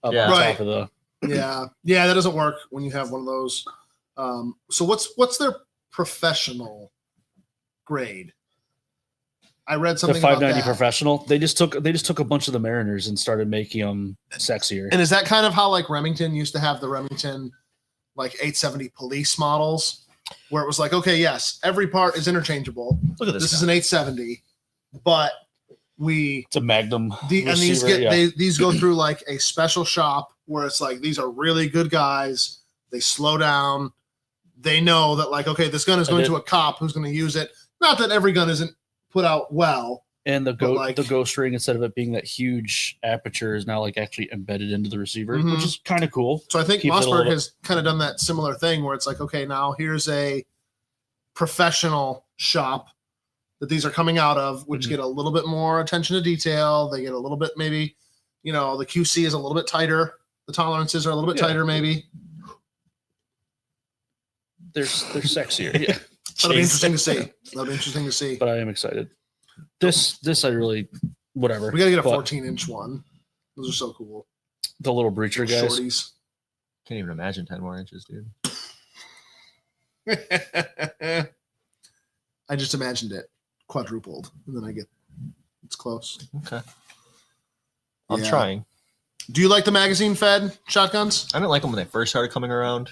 up Yeah. on Right. top of the. Yeah, that doesn't work when you have one of those. So what's their professional grade? I read The something about 590 that. professional. They just took a bunch of the Mariners and started making them sexier. And is that kind of how like Remington used to have the Remington like 870 police models, where it was like, okay, yes, every part is interchangeable. Look at This is an 870, but It's a Magnum. and these receiver, yeah. these go through like a special shop where it's like these are really good guys. They slow down. They know that like, okay, this gun is And going it- to a cop who's going to use it. Not that every gun isn't put out well. And the like- the ghost ring, instead of it being that huge aperture, is now like actually embedded into the receiver, Mhm. which is kind of cool. So I think Keeps it a Mossberg little- has kind of done that similar thing where it's like, okay, now here's a professional shop that these are coming out of, which Mhm. get a little bit more attention to detail. They get a little bit, maybe, the QC is a little bit tighter. The tolerances are a little bit Yeah. tighter, maybe. They're sexier. Yeah. That'll be Jeez. interesting to see. That'll be interesting to see. But I am excited. This I really whatever. We got to get a But 14-inch one. Those are so cool. the little breacher guys. Shorties. Can't even imagine 10 more inches, dude. I just imagined it quadrupled, and then it's close. Okay. I'm Yeah. trying. Do you like the magazine fed shotguns? I didn't like them when they first started coming around.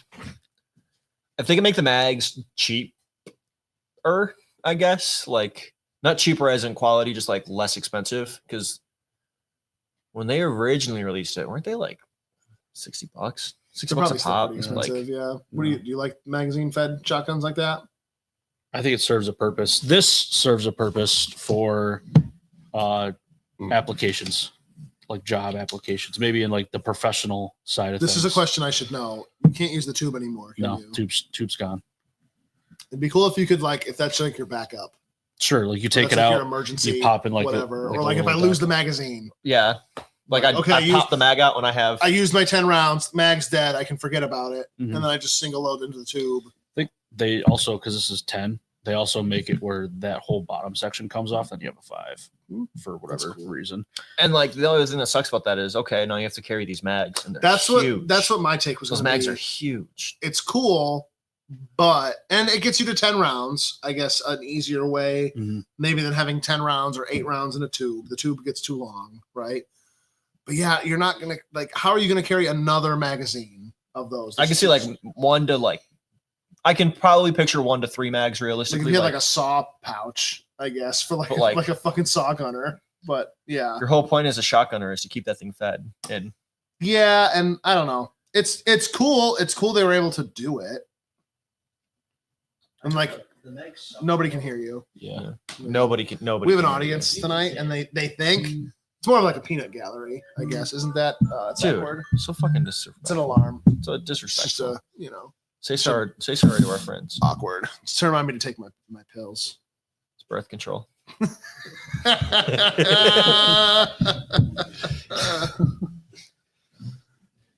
If they can make the mags cheaper, I guess, like not cheaper as in quality, just like less expensive. Because when they originally released it, weren't they like $60? $60 They're probably a still pop. pretty Like, expensive. Yeah. What do you like magazine fed shotguns like that? I think it serves a purpose. This serves a purpose for applications, like job applications, maybe in like the professional side of This things. is a question I should know. You can't use the tube anymore. Can No, you? tube's gone. It'd be cool if you could if that's like your backup. Sure, like you Or take that's it like your out, emergency, you pop in like whatever. like or a like if I little lose the dock. magazine. yeah. Like I pop the mag out when I used my 10 rounds. Mag's dead. I can forget about it, Mhm. and then I just single load into the tube. I think they also, because this is 10, they also make it where that whole bottom section comes off, then you have a 5 for whatever reason. And like the only thing that sucks about that is okay, now you have to carry these mags, and they're That's huge. what my take was. Those gonna mags be. are huge. It's cool, and it gets you to 10 rounds. I guess an easier way, maybe than having 10 rounds or 8 rounds in a tube. The tube gets too long, right? But yeah, you're not gonna how are you gonna carry another magazine of those? I can see like 1 to like. I can probably picture 1 to 3 mags realistically. Like if you had like a saw pouch, I guess, for like a fucking saw gunner. But yeah, your whole point as a shotgunner is to keep that thing fed. And yeah, and I don't know. It's cool. It's cool they were able to do it. And like nobody can hear you. Yeah, nobody. We have an audience tonight, and they think it's more of like a peanut gallery, I guess. Isn't that Dude, word? so fucking disrespectful. It's an alarm. So disrespectful. Just Say sorry to our friends. Awkward. Just to remind me to take my pills. It's birth control.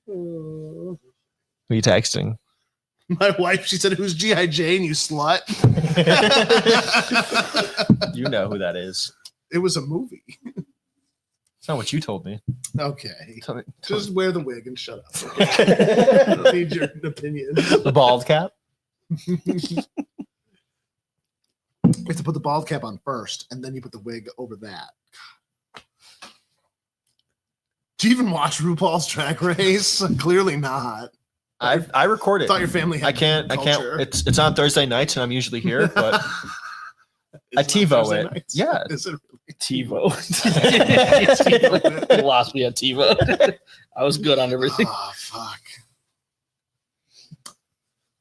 Who are you texting? My wife, she said, "Who's G.I. Jane, you slut?" You know who that is. It was a movie. It's not what you told me. Okay. Tell me. Just wear the wig and shut up. I don't need your opinion. The bald cap? You have to put the bald cap on first, and then you put the wig over that. Do you even watch RuPaul's Drag Race? Clearly not. I record it. Thought your family had I can't. culture. It's on Thursday nights, and I'm usually here, but I TiVo it. Nights? Yeah. Is it TiVo. You lost me at TiVo. I was good on everything. Oh, fuck.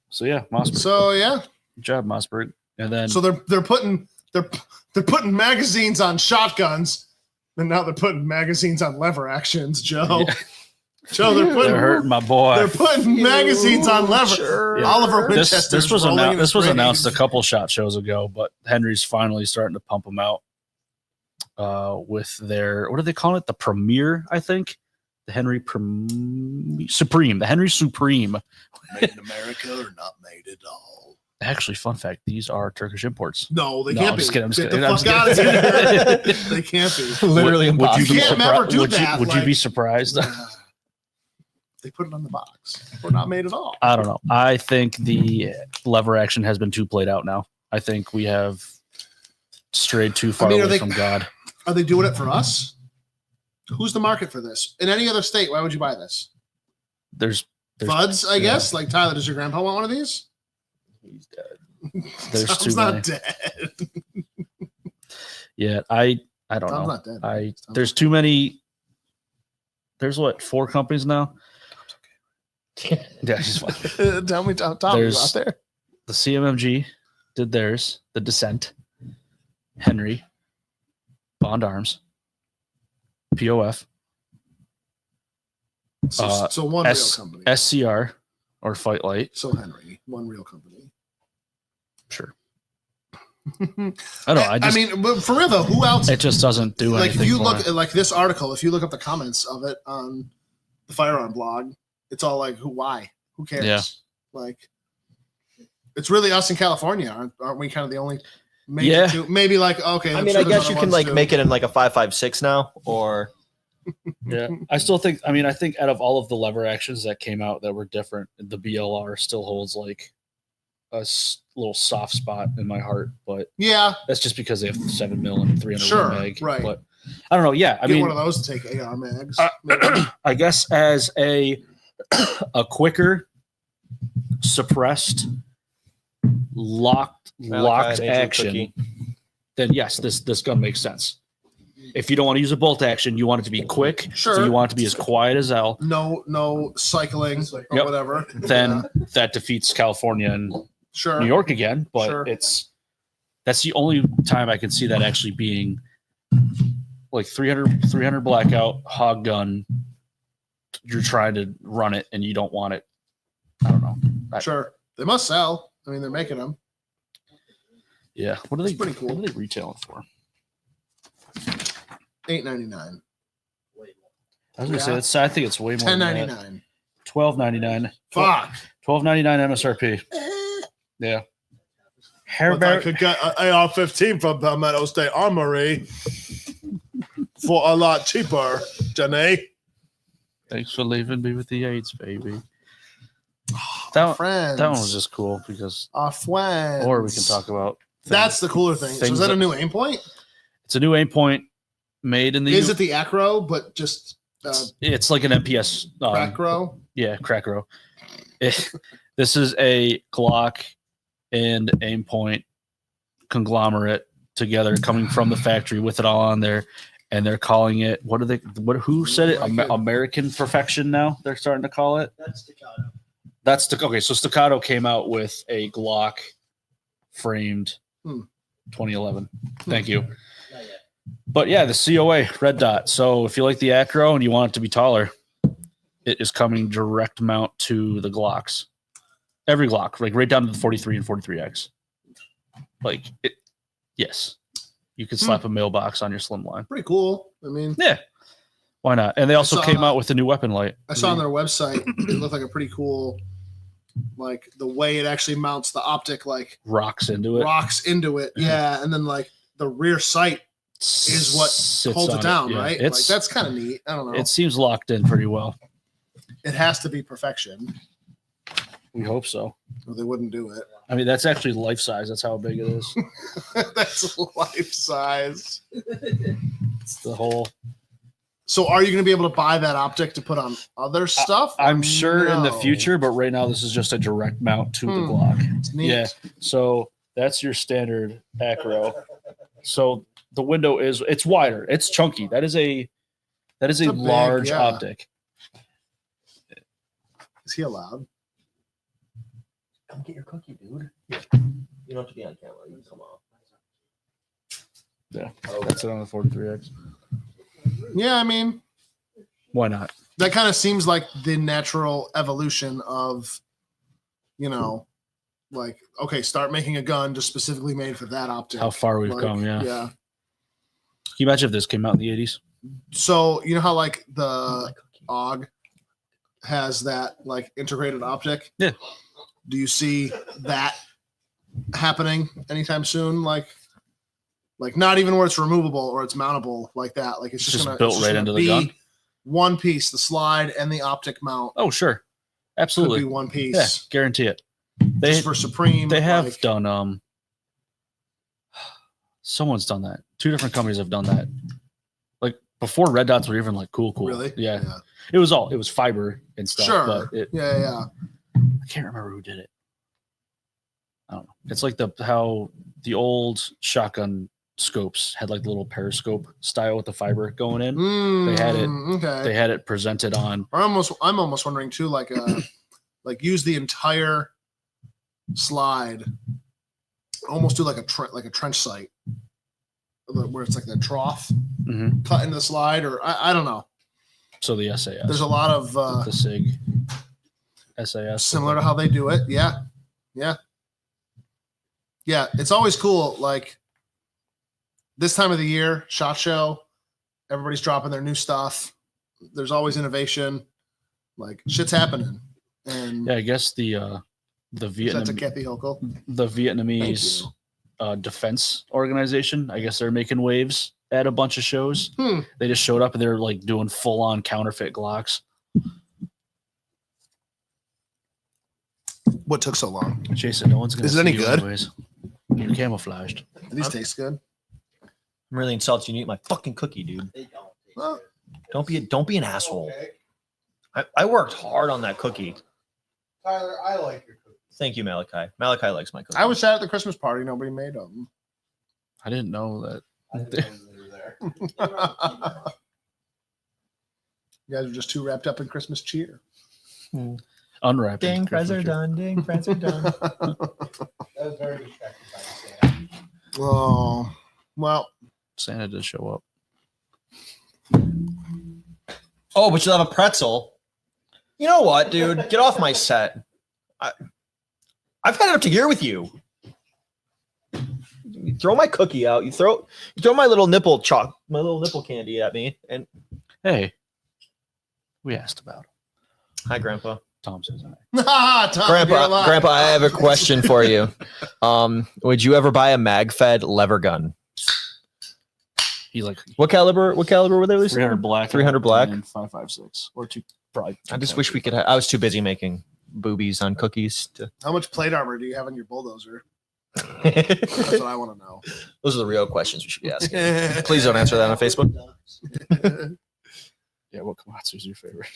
So yeah, Mossberg. So yeah. Good job, Mossberg. And then So they're putting magazines on shotguns, and now they're putting magazines on lever actions, Joe. Yeah. Joe, they're hurting my boy. They're putting magazines on lever. Yeah. Oliver Winchester. This was announced a couple shot shows ago, but Henry's finally starting to pump them out with their, what do they call it? The Premier, I think. The Henry Supreme. The Henry Supreme. Made in America or not made at all? Actually, fun fact: these are Turkish imports. No, they No, can't I'm be. just kidding, I'm just Get kidding, the I'm fuck just out of kidding. here. They can't be. Literally Would you impossible. be Can't never do would you, that, would you be like- surprised? They put it on the box. Or not made at all. I don't know. I think the lever action has been too played out now. I think we have strayed too far away from God. Are they doing it for us? Who's the market for this? In any other state, why would you buy this? There's Fuds, I guess. Like Tyler, does your grandpa want one of these? He's dead. There's Tom's too not many. dead. Yeah, I don't Tom's know. not dead. There's too many. There's 4 companies now. Yeah, she's fine. Tell me, Tom, There's- out there. The CMMG did theirs. The Descent, Henry, Bond Arms, POF, So one real company. SCR, or Fight Light. So Henry, one real company. Sure. I don't know. I mean, but for real though, who else? It just doesn't do Like anything. if you for look it. at like this article, if you look up the comments of it on the firearm blog, it's all like, why? Who cares? Yeah. Like, it's really us in California, aren't we? Kind of the only. Maybe Yeah. maybe like okay. I I'm mean, sure I there's guess other you can ones like too. make it in like a 5.56 now, or Yeah, I still think. I mean, I think out of all of the lever actions that came out that were different, the BLR still holds like a little soft spot in my heart. But Yeah, that's just because they have 7 mil and 300 Sure, mag. right. But I don't know. Yeah, I get mean, one of those to take AR mags. I guess as a quicker, suppressed, locked action, then yes, this gun makes sense. If you don't want to use a bolt action, you want it to be quick. Sure. So you want it to be as quiet as hell. No cycling or Yep. whatever. Then that defeats California and Sure. New York again. But Sure. that's the only time I can see that actually being like 300 blackout hog gun. You're trying to run it and you don't want it. I don't know. Sure. They must sell. I mean, they're making them. Yeah. What are they? It's pretty cool. What are they retailing for? $8.99. I was gonna say that's. I think it's way more. $10.99. $12.99. Fuck. $12.99 MSRP. Yeah. But I could get an AR-15 from Palmetto State Armory for a lot cheaper, Jenny. Thanks for leaving me with the AIDS, baby. That Friends. one was just cool because, Our friends. or we can talk about. That's the cooler thing. So things is that a that- new aim point? It's a new aim point made in the. Is it the Acro, but just It's like an MPS. Acro? Yeah, Crackrow. This is a Glock and aim point conglomerate together, coming from the factory with it all on there, and they're calling it. What are they? What? Who said it? American Perfection. Now they're starting to call it. That's staccato. That's okay. So Staccato came out with a Glock framed 2011. Thank you. Not yet. But yeah, the COA red dot. So if you like the Acro and you want it to be taller, it is coming direct mount to the Glocks. Every Glock, like right down to the 43 and 43X. Like it, yes, you could slap a mailbox on your Slimline. Pretty cool. I mean, Yeah, why not? And they also saw- came out with a new weapon light. I saw on their website, it looked like a pretty cool, like the way it actually mounts the optic, like Rocks into it. rocks into it. Yeah. And then like the rear sight is what Sits holds on it down, yeah. right? Like It's that's kind of neat. I don't know. it seems locked in pretty well. It has to be perfection, We hope so. or they wouldn't do it. I mean, that's actually life size. That's how big it is. That's life size. It's the whole. So, are you going to be able to buy that optic to put on other stuff? I'm sure in the No. future, but right now this is just a direct mount to the Hmm. Glock. It's neat. Yeah. So that's your standard Acro. So the window it's wider. It's chunky. That is a It's a big, large yeah. optic. Is he allowed? Come get your cookie, dude. You don't have to be on camera. You can come off. Yeah. That's it on the 43X. Yeah, I mean, Why not? that kind of seems like the natural evolution of, like, okay, start making a gun just specifically made for that optic. How far we've Like, come, yeah. Yeah. Can you imagine if this came out in the 80s? So, you know how, like, the AUG has that, like, integrated optic? Yeah. Do you see that happening anytime soon? Like not even where it's removable or it's mountable like that. Like it's Just gonna built it's right gonna into the be gun? One piece, the slide and the optic mount Oh, sure. could Absolutely. be one piece. Yeah, guarantee it. They Just for Supreme. they have like, done someone's done that. Two different companies have done that. Like before red dots were even like cool. Really? Yeah. It was fiber and stuff. Sure. But Yeah. I can't remember who did it. I don't know. It's like how the old shotgun scopes had like the little periscope style with the fiber going in. They had it- Okay. They had it presented on. Or I'm almost wondering too, like like use the entire slide, almost do like a trench site, where it's like the trough Mhm. cut into the slide, or I don't know. So the SAS. There's a lot of the SIG. SAS. similar to how they do it. Yeah. It's always cool. Like this time of the year, SHOT Show, everybody's dropping their new stuff. There's always innovation. Like shit's happening. And Yeah, I guess the shout out to Vietnam Kathy Hochul. the Vietnamese defense organization. I guess they're making waves at a bunch of shows. They just showed up and they're like doing full on counterfeit Glocks. What took so long? Jason, no one's gonna. Is it see any you good? Anyways. You're camouflaged. These taste good. I'm really insulted. You eat my fucking cookie, dude. They don't. Well, Don't be an asshole. I worked hard on that cookie. Tyler, I like your cookie. Thank you, Malachi. Malachi likes my cookie. I was sad at the Christmas party. Nobody made them. I didn't know that. I didn't know they were there. You guys were just too wrapped up in Christmas cheer. Unwrapping. Ding, friends are done. Ding, friends are done. That was very distracted by Sam. Oh, well, Santa did show up. Oh, but you'll have a pretzel. You know what, dude? Get off my set. I've had it up to here with you. You throw my cookie out. You throw my little nipple candy at me, and Hey, We asked about him. Hi, Grandpa. Tom says hi. Tom, you're alive. Grandpa, I have a question for you. Would you ever buy a mag-fed lever gun? He's like, What caliber were they releasing? 300 black. 300 black? And 5.56. Or two, probably. I just wish we could I was too busy making boobies on cookies to. How much plate armor do you have on your bulldozer? That's what I want to know. Those are the real questions we should be asking. Please don't answer that on Facebook. Yeah, what Komatsu's your favorite?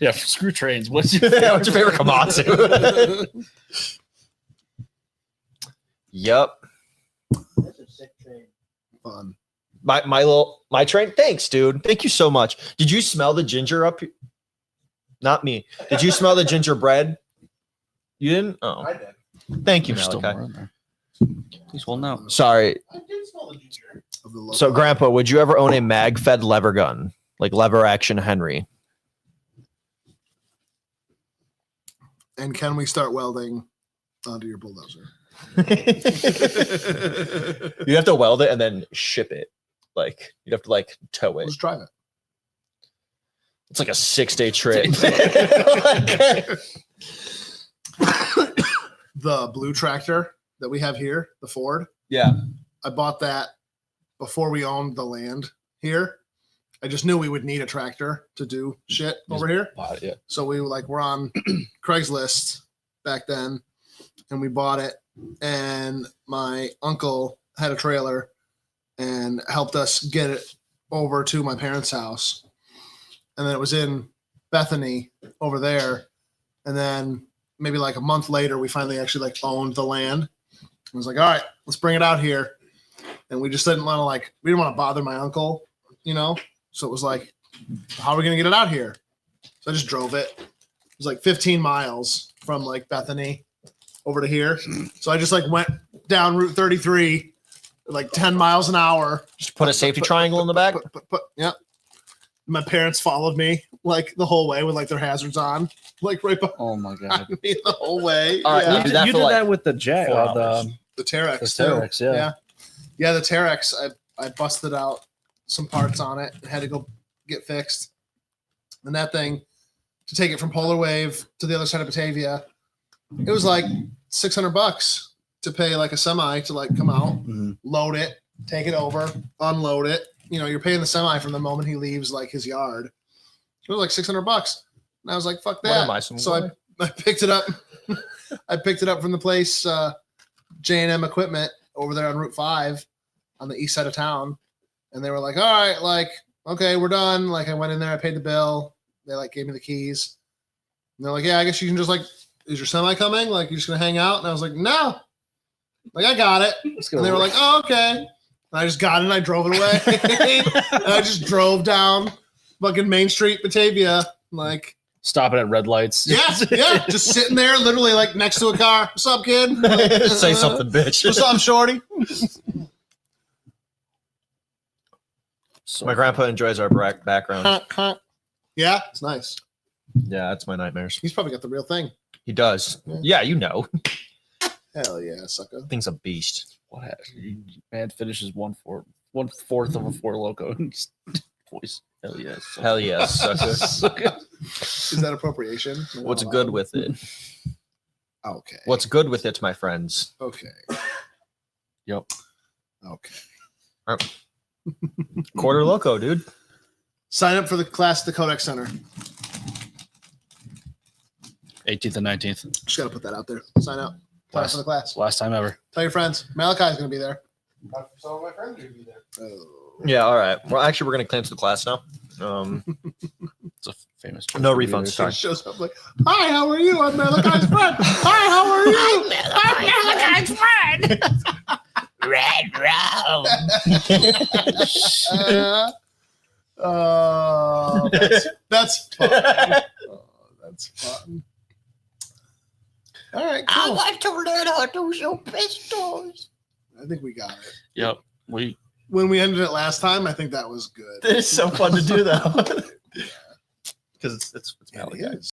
Yeah, screw trains. What's your Yeah, what's your favorite Komatsu? Yep. That's a sick train. Fun. My train. Thanks, dude. Thank you so much. Did you smell the ginger up here? Not me. Did you smell the gingerbread? You didn't? Oh. I did. Thank you, There's still Malachi. more in there. Please, well, no. Sorry. I did smell the ginger. Of the So, Grandpa, would you ever own a mag-fed lever gun, like lever action Henry? And can we start welding onto your bulldozer? You have to weld it and then ship it. Like you'd have to like tow it. Let's drive it. It's like a 6-day trip. The blue tractor that we have here, the Ford. Yeah. I bought that before we owned the land here. I just knew we would need a tractor to do shit over here. Bought it, yeah. So we were on Craigslist back then, and we bought it. And my uncle had a trailer and helped us get it over to my parents' house. And then it was in Bethany over there. And then maybe like a month later, we finally actually like owned the land. I was like, all right, let's bring it out here. And we just didn't want to we didn't want to bother my uncle, you know? So it was like, how are we going to get it out here? So I just drove it. It was like 15 miles from like Bethany over to here. So I just like went down Route 33, like 10 miles an hour. Just put a safety triangle in the back. Yeah. My parents followed me like the whole way with like their hazards on, like right behind Oh my god. me the whole way. All right, Yeah. you did that You for did like that with the Jack. 4 hours. The Terex. The too. Terex, yeah. Yeah, the Terex. I busted out some parts on it and had to go get fixed. And that thing, to take it from Polar Wave to the other side of Batavia, it was like $600 to pay like a semi to like come out, load it, take it over, unload it. You know, you're paying the semi from the moment he leaves like his yard. It was like $600. And I was like, fuck that. So I picked it up. I picked it up from the place, J&M Equipment over there on Route 5 on the east side of town. And they were like, all right, like, okay, we're done. Like I went in there, I paid the bill. They like gave me the keys. And they're like, yeah, I guess you can just like, is your semi coming? Like, you're just going to hang out? And I was like, no. Like, I got it. And they were like, oh, okay. And I just got it and I drove it away. And I just drove down fucking Main Street, Batavia. Like, Stopping at red lights. yeah. Just sitting there, literally like next to a car. What's up, kid? Say something, bitch. What's up, shorty? So My grandpa enjoys our background. Yeah, it's nice. Yeah, that's my nightmares. He's probably got the real thing. He does. Yeah, you know. Hell yeah, sucker. Thing's a beast. what happened? Man finishes 1/4 of a Four Loco. Voice. Hell yes. Hell yes, sucker. Is that appropriation? What's good with it? Okay. What's good with it, my friends? Okay. Yep. Okay. Quarter Loco, dude. Sign up for the class at the Codex Center. 18th and 19th. Just got to put that out there. Sign up. Sign up for the class. Last time ever. Tell your friends. Malachi's going to be there. Some of my friends are going to be there. Oh. Yeah, all right. Well, actually, we're going to cancel the class now. It's a famous. No refunds. Sorry. He shows up like, hi, how are you? I'm Malachi's friend. Hi, how are you? I'm Malachi's friend. Red Rum. That's fun. Oh, that's fun. All right, cool. I want to learn how to shoot pistols. I think we got it. Yep. When we ended it last time, I think that was good. It's so fun to do that. Because it's Yeah, Malachi. it is.